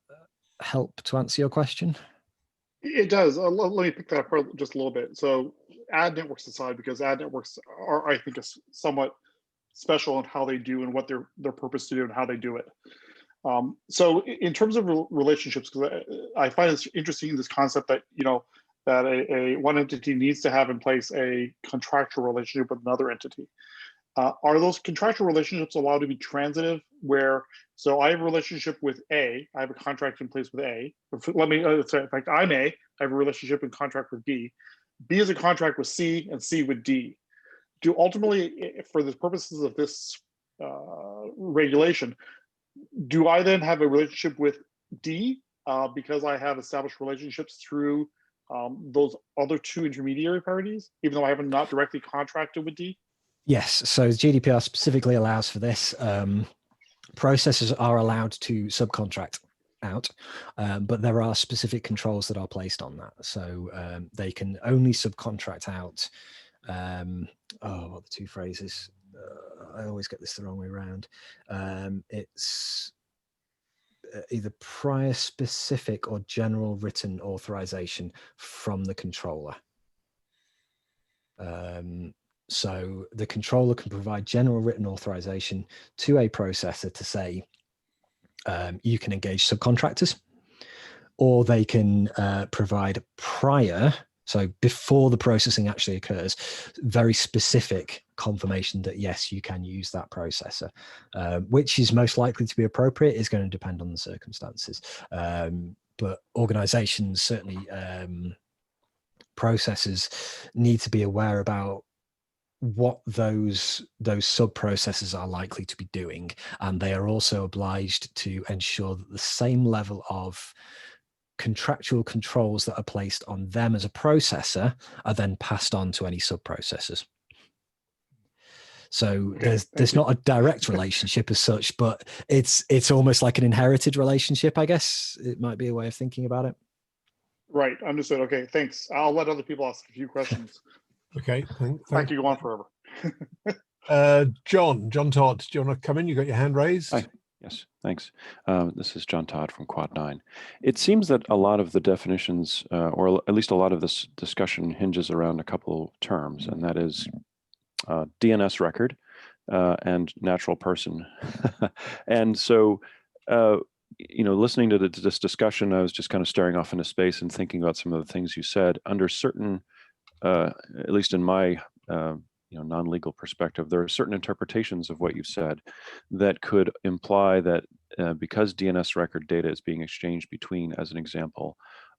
help to answer your question? It does. Let me pick that apart just a little bit. So ad networks aside, because ad networks are, I think, somewhat special in how they do and what their purpose to do and how they do it. So in terms of relationships, because I find it's interesting, this concept that, that a one entity needs to have in place a contractual relationship with another entity. Are those contractual relationships allowed to be transitive, so I have a relationship with A, I have a contract in place with A. In fact, I'm A, I have a relationship and contract with B. B is a contract with C and C with D. Do ultimately, for the purposes of this regulation, do I then have a relationship with D because I have established relationships through those other two intermediary parties, even though I haven't not directly contracted with D? Yes, so GDPR specifically allows for this. Processors are allowed to subcontract out, but there are specific controls that are placed on that. So they can only subcontract out, what are the two phrases? I always get this the wrong way around. It's either prior specific or general written authorization from the controller. So the controller can provide general written authorization to a processor to say, you can engage subcontractors, or they can provide prior, so before the processing actually occurs, very specific confirmation that yes, you can use that processor. Which is most likely to be appropriate is going to depend on the circumstances. But organizations, certainly processors, need to be aware about what those sub-processors are likely to be doing, and they are also obliged to ensure that the same level of contractual controls that are placed on them as a processor are then passed on to any sub-processors. So okay, there's not a direct relationship as such, but it's almost like an inherited relationship, I guess. It might be a way of thinking about it. Right, understood. Okay, thanks. I'll let other people ask a few questions. Okay, I could go on forever. John Todd, do you want to come in? You got your hand raised. Hi. Yes, thanks. This is John Todd from Quad 9. It seems that a lot of the definitions, or at least a lot of this discussion, hinges around a couple terms, and that is DNS record and natural person. And so, listening to this discussion, I was just kind of staring off into space and thinking about some of the things you said. Under certain, at least in my non-legal perspective, there are certain interpretations of what you've said that could imply that because DNS record data is being exchanged between, as an example,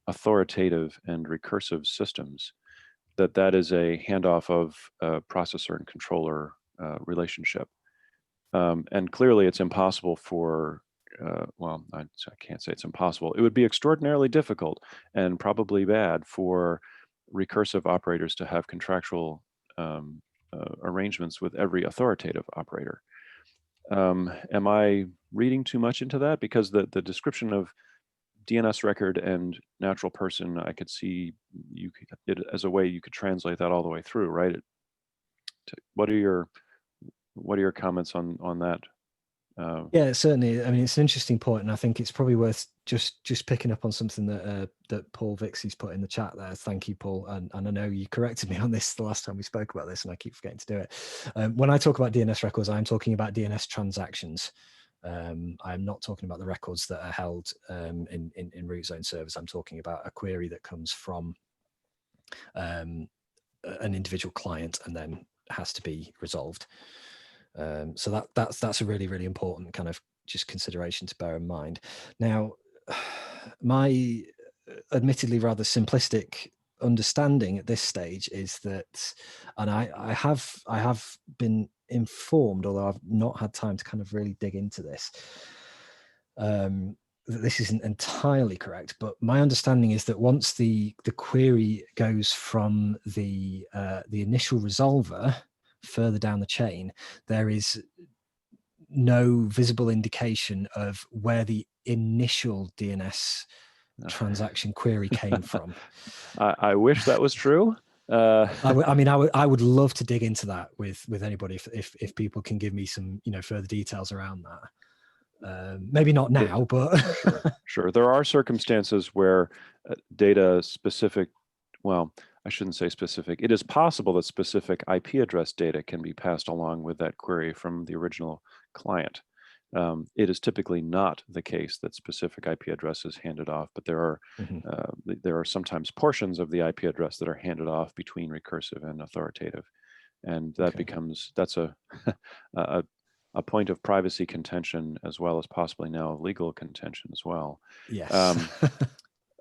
authoritative and recursive systems, that is a handoff of processor and controller relationship. And clearly it's impossible for, I can't say it's impossible. It would be extraordinarily difficult and probably bad for recursive operators to have contractual arrangements with every authoritative operator. Am I reading too much into that? Because the description of DNS record and natural person, I could see it as a way you could translate that all the way through, right? What are your comments on that? Yeah, certainly. I mean, it's an interesting point, and I think it's probably worth just picking up on something that Paul Vixie's put in the chat there. Thank you, Paul. And I know you corrected me on this the last time we spoke about this, and I keep forgetting to do it. When I talk about DNS records, I'm talking about DNS transactions. I'm not talking about the records that are held in root zone servers. I'm talking about a query that comes from an individual client and then has to be resolved. So that's a really, really important kind of just consideration to bear in mind. Now, my admittedly rather simplistic understanding at this stage is that, and I have been informed, although I've not had time to kind of really dig into this, that this isn't entirely correct, but my understanding is that once the query goes from the initial resolver further down the chain, there is no visible indication of where the initial DNS transaction query came from. I wish that was true. I would love to dig into that with anybody if people can give me some further details around that. Maybe not now, but sure. There are circumstances where data specific, well, I shouldn't say specific. It is possible that specific IP address data can be passed along with that query from the original client. It is typically not the case that specific IP address is handed off, but there are sometimes portions of the IP address that are handed off between recursive and authoritative, and that that's a point of privacy contention as well as possibly now legal contention as well. Yes.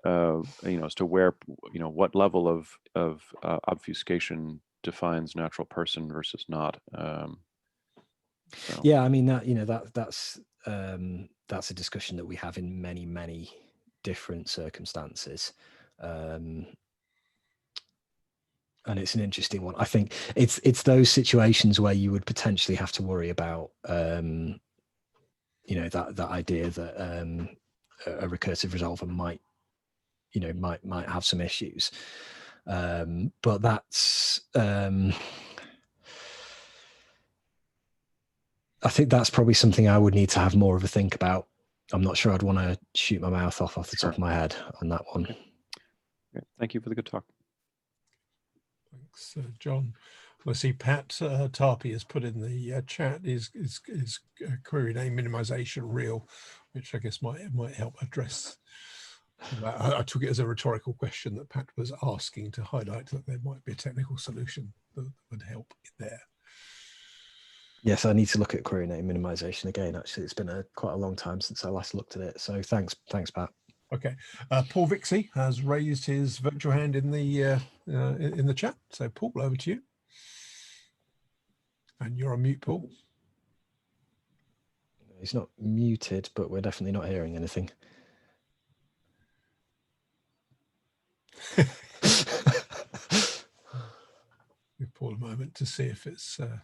As to where, what level of obfuscation defines natural person versus not. Yeah, I mean that's a discussion that we have in many different circumstances, and it's an interesting one. I think it's those situations where you would potentially have to worry about that idea that a recursive resolver might have some issues, but that's I think that's probably something I would need to have more of a think about. I'm not sure I'd want to shoot my mouth off the top of my head on that one. Okay. Thank you for the good talk. Thanks, John. I see Pat Tarpey has put in the chat is query name minimization real, which I guess might help address. I took it as a rhetorical question that Pat was asking to highlight that there might be a technical solution that would help there. Yes, I need to look at query name minimization again. Actually, it's been quite a long time since I last looked at it. So thanks, Pat. Okay, Paul Vixie has raised his virtual hand in the chat. So Paul, over to you. And you're on mute, Paul. He's not muted, but we're definitely not hearing anything. Give Paul a moment to see if it's a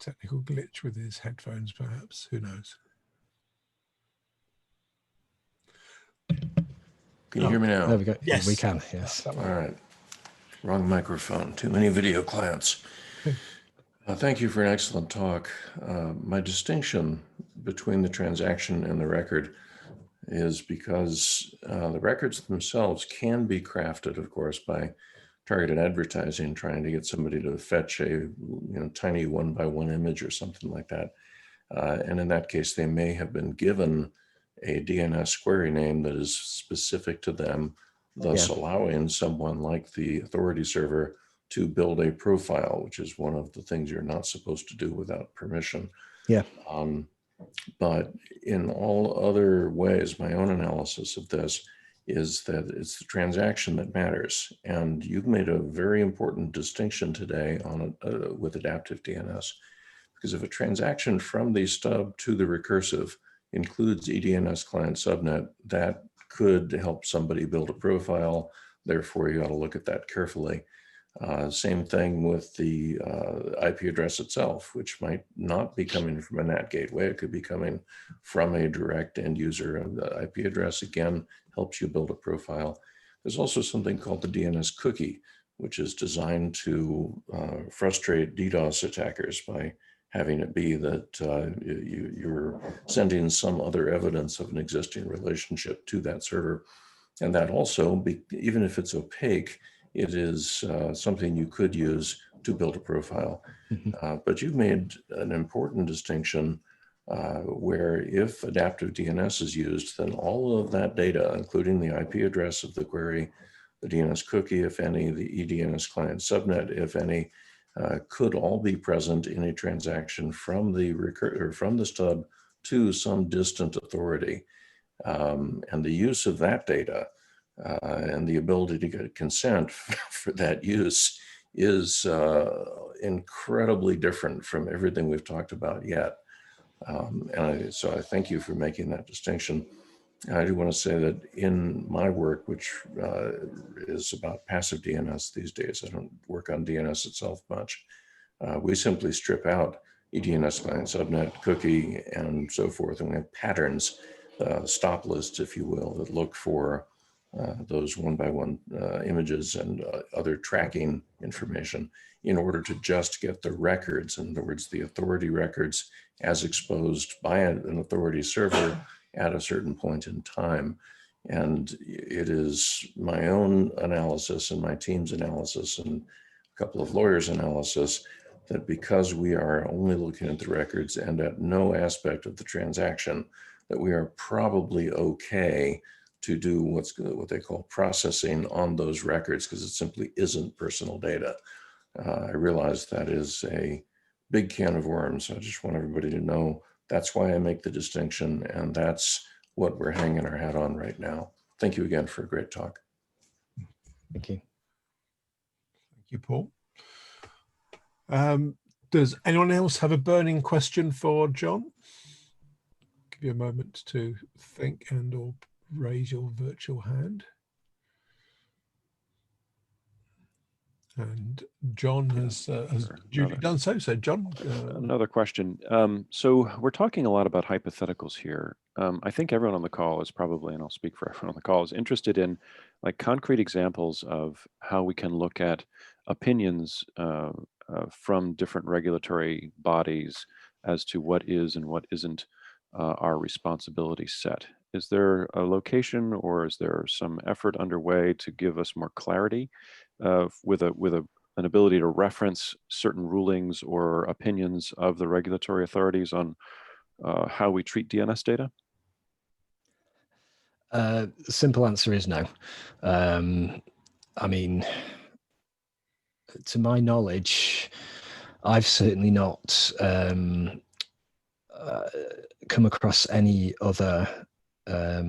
technical glitch with his headphones, perhaps. Who knows? Can you hear me now? There we go. Yes, we can. Yes. All right. Wrong microphone. Too many video clients. Thank you for an excellent talk. My distinction between the transaction and the record is because the records themselves can be crafted, of course, by targeted advertising, trying to get somebody to fetch a tiny 1-by-1 image or something like that. And in that case, they may have been given a DNS query name that is specific to them, thus allowing someone like the authority server to build a profile, which is one of the things you're not supposed to do without permission. Yeah. But in all other ways, my own analysis of this is that it's the transaction that matters. And you've made a very important distinction today on with adaptive DNS, because if a transaction from the stub to the recursive includes eDNS client subnet, that could help somebody build a profile. Therefore, you ought to look at that carefully. Same thing with the IP address itself, which might not be coming from a NAT gateway. It could be coming from a direct end user. And the IP address, again, helps you build a profile. There's also something called the DNS cookie, which is designed to frustrate DDoS attackers by having it be that you're sending some other evidence of an existing relationship to that server. And that also, even if it's opaque, it is something you could use to build a profile. But you've made an important distinction where if adaptive DNS is used, then all of that data, including the IP address of the query, the DNS cookie, if any, the eDNS client subnet, if any, could all be present in a transaction from the stub to some distant authority. And the use of that data and the ability to get consent for that use is incredibly different from everything we've talked about yet. So I thank you for making that distinction. I do want to say that in my work, which is about passive DNS these days, I don't work on DNS itself much. We simply strip out eDNS client, subnet, cookie, and so forth, and we have patterns, stop lists, if you will, that look for those one-by-one images and other tracking information in order to just get the records. In other words, the authority records as exposed by an authority server at a certain point in time. And it is my own analysis and my team's analysis and a couple of lawyers' analysis that because we are only looking at the records and at no aspect of the transaction, that we are probably okay to do what they call processing on those records, because it simply isn't personal data. I realize that is a big can of worms. I just want everybody to know that's why I make the distinction, and that's what we're hanging our hat on right now. Thank you again for a great talk. Thank you. Thank you, Paul. Does anyone else have a burning question for Jon? Give you a moment to think and or raise your virtual hand. And Jon has duly done so. So Jon. Another question. So we're talking a lot about hypotheticals here. I think everyone on the call is probably, and I'll speak for everyone on the call, is interested in like concrete examples of how we can look at opinions from different regulatory bodies as to what is and what isn't our responsibility set. Is there a location or is there some effort underway to give us more clarity with an ability to reference certain rulings or opinions of the regulatory authorities on how we treat DNS data? Simple answer is no. I mean, to my knowledge, I've certainly not come across any other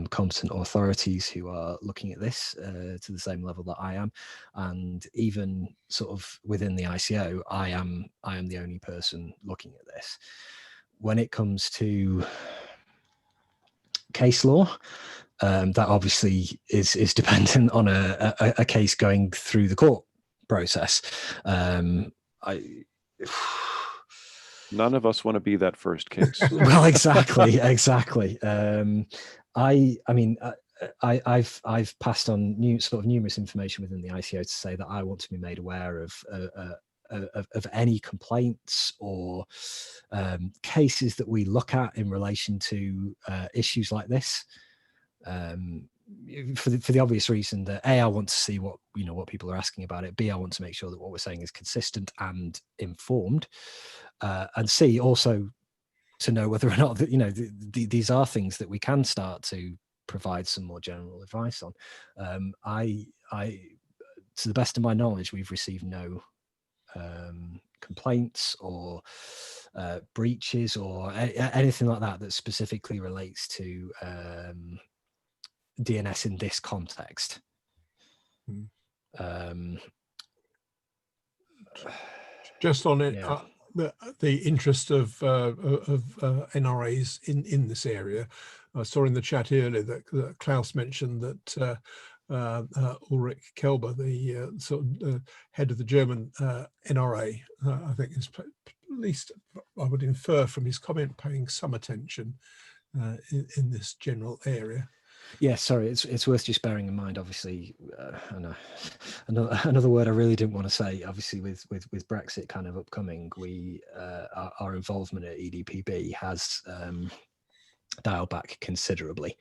competent authorities who are looking at this to the same level that I am, and even sort of within the ICO, I am the only person looking at this. When it comes to case law, that obviously is dependent on a case going through the court process. None of us want to be that first case. Well, exactly. I mean, I've passed on numerous information within the ICO to say that I want to be made aware of any complaints or cases that we look at in relation to issues like this. For the obvious reason that A, I want to see what people are asking about it. B, I want to make sure that what we're saying is consistent and informed. And C, also to know whether or not that these are things that we can start to provide some more general advice on. I to the best of my knowledge, we've received no complaints or breaches or anything like that specifically relates to DNS in this context. Just on it, yeah. The interest of NRAs in this area. I saw in the chat earlier that Klaus mentioned that Ulrich Kelber, the head of the German NRA, I think is at least, I would infer from his comment, paying some attention in this general area. Yeah, sorry, it's worth just bearing in mind, obviously, I know another word I really didn't want to say, obviously with Brexit kind of upcoming, our involvement at EDPB has dialed back considerably.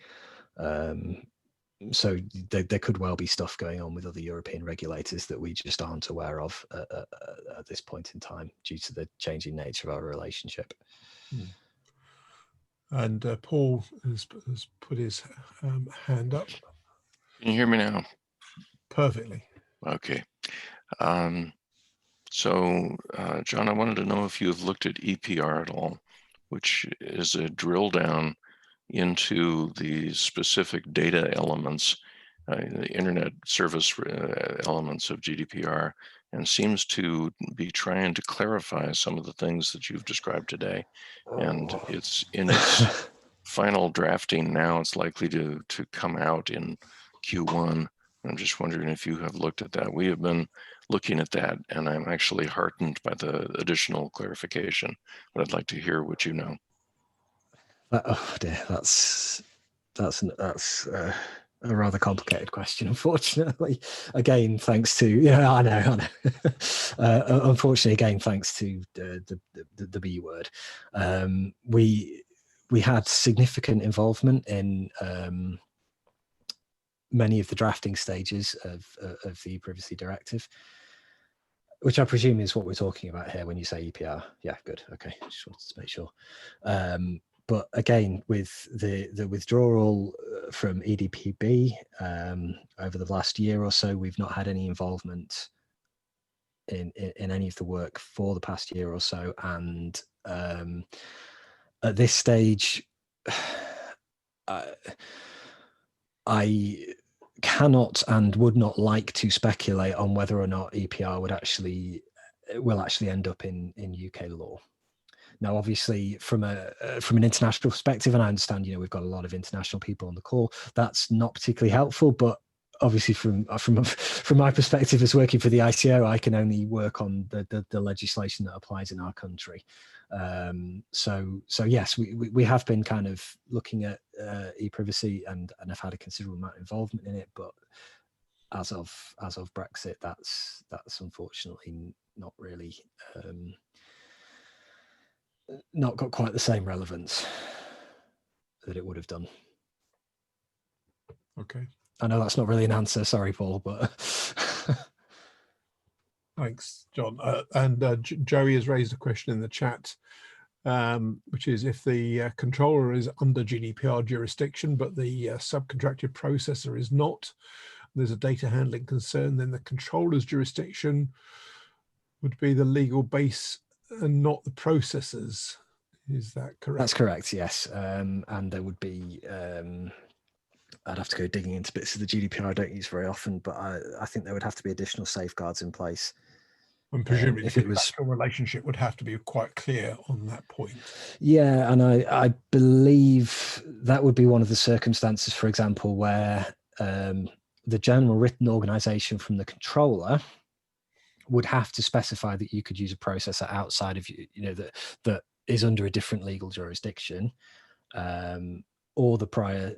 So there could well be stuff going on with other European regulators that we just aren't aware of at this point in time due to the changing nature of our relationship. And Paul has put his hand up. Can you hear me now? perfectly. Okay. So, John, I wanted to know if you have looked at EPR at all, which is a drill down into the specific data elements, the internet service elements of GDPR, and seems to be trying to clarify some of the things that you've described today. And it's in its final drafting now. It's likely to come out in Q1. I'm just wondering if you have looked at that. We have been looking at that, and I'm actually heartened by the additional clarification, but I'd like to hear what you know. Oh dear, that's a rather complicated question, unfortunately. Again, thanks to I know. Unfortunately, again, thanks to the B word, we had significant involvement in many of the drafting stages of the privacy directive, which I presume is what we're talking about here when you say EPR. Yeah, good. Okay, just wanted to make sure. But again, with the withdrawal from EDPB over the last year or so, we've not had any involvement in any of the work for the past year or so. And at this stage, I cannot and would not like to speculate on whether or not EPR will actually end up in UK law. Now, obviously, from an international perspective, and I understand, we've got a lot of international people on the call, that's not particularly helpful. But obviously, from my perspective as working for the ICO, I can only work on the legislation that applies in our country. So yes, we have been kind of looking at e-privacy and have had a considerable amount of involvement in it. But as of Brexit, that's unfortunately not really. Not got quite the same relevance that it would have done. Okay. I know that's not really an answer. Sorry, Paul, but thanks, John. And Joey has raised a question in the chat, which is if the controller is under GDPR jurisdiction, but the subcontracted processor is not, there's a data handling concern, then the controller's jurisdiction would be the legal base and not the processors. Is that correct? That's correct, yes. And there would be, I'd have to go digging into bits of the GDPR I don't use very often, but I think there would have to be additional safeguards in place. And presumably if the it was contractual relationship would have to be quite clear on that point. Yeah, and I believe that would be one of the circumstances, for example, where the general written organization from the controller would have to specify that you could use a processor outside of that is under a different legal jurisdiction, or the prior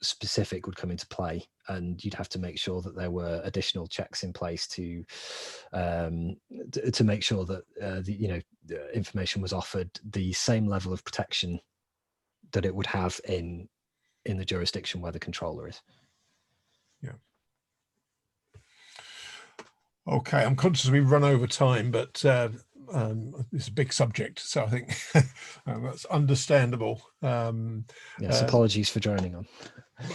specific would come into play, and you'd have to make sure that there were additional checks in place to make sure that the information was offered the same level of protection that it would have in the jurisdiction where the controller is. Yeah. Okay, I'm conscious we've run over time, but it's a big subject, so I think that's understandable. Yes, apologies for joining on.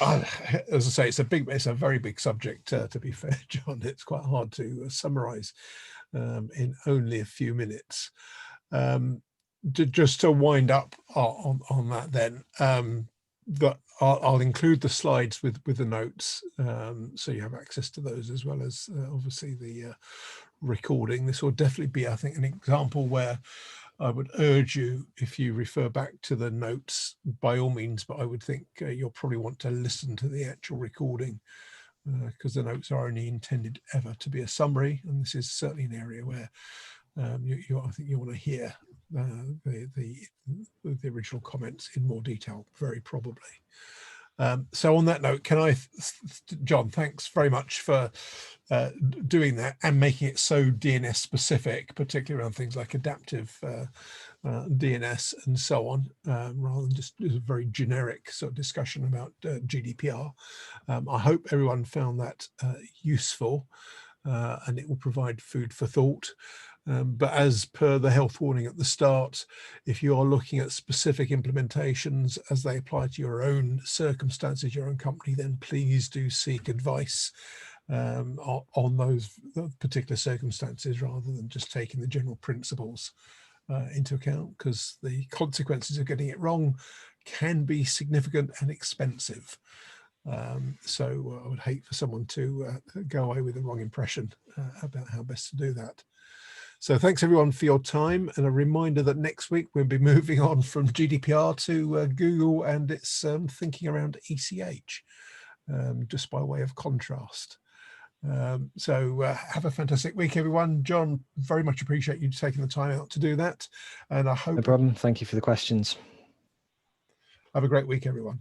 As I say, it's a very big subject. To be fair, John, it's quite hard to summarize in only a few minutes. Just to wind up on that, then. I'll include the slides with the notes, so you have access to those, as well as obviously the recording. This will definitely be, I think, an example where I would urge you, if you refer back to the notes, by all means, but I would think you'll probably want to listen to the actual recording, because the notes are only intended ever to be a summary, and this is certainly an area where I think you want to hear the original comments in more detail, very probably. So on that note, John, thanks very much for doing that and making it so DNS specific, particularly around things like adaptive DNS and so on, rather than just a very generic sort of discussion about GDPR. I hope everyone found that useful, and it will provide food for thought. But as per the health warning at the start, if you are looking at specific implementations as they apply to your own circumstances, your own company, then please do seek advice on those particular circumstances, rather than just taking the general principles into account, because the consequences of getting it wrong can be significant and expensive. So I would hate for someone to go away with the wrong impression about how best to do that. So thanks everyone for your time, and a reminder that next week we'll be moving on from GDPR to Google and its thinking around ECH, just by way of contrast. So have a fantastic week, everyone. John, very much appreciate you taking the time out to do that, and I hope— No problem. Thank you for the questions. Have a great week, everyone.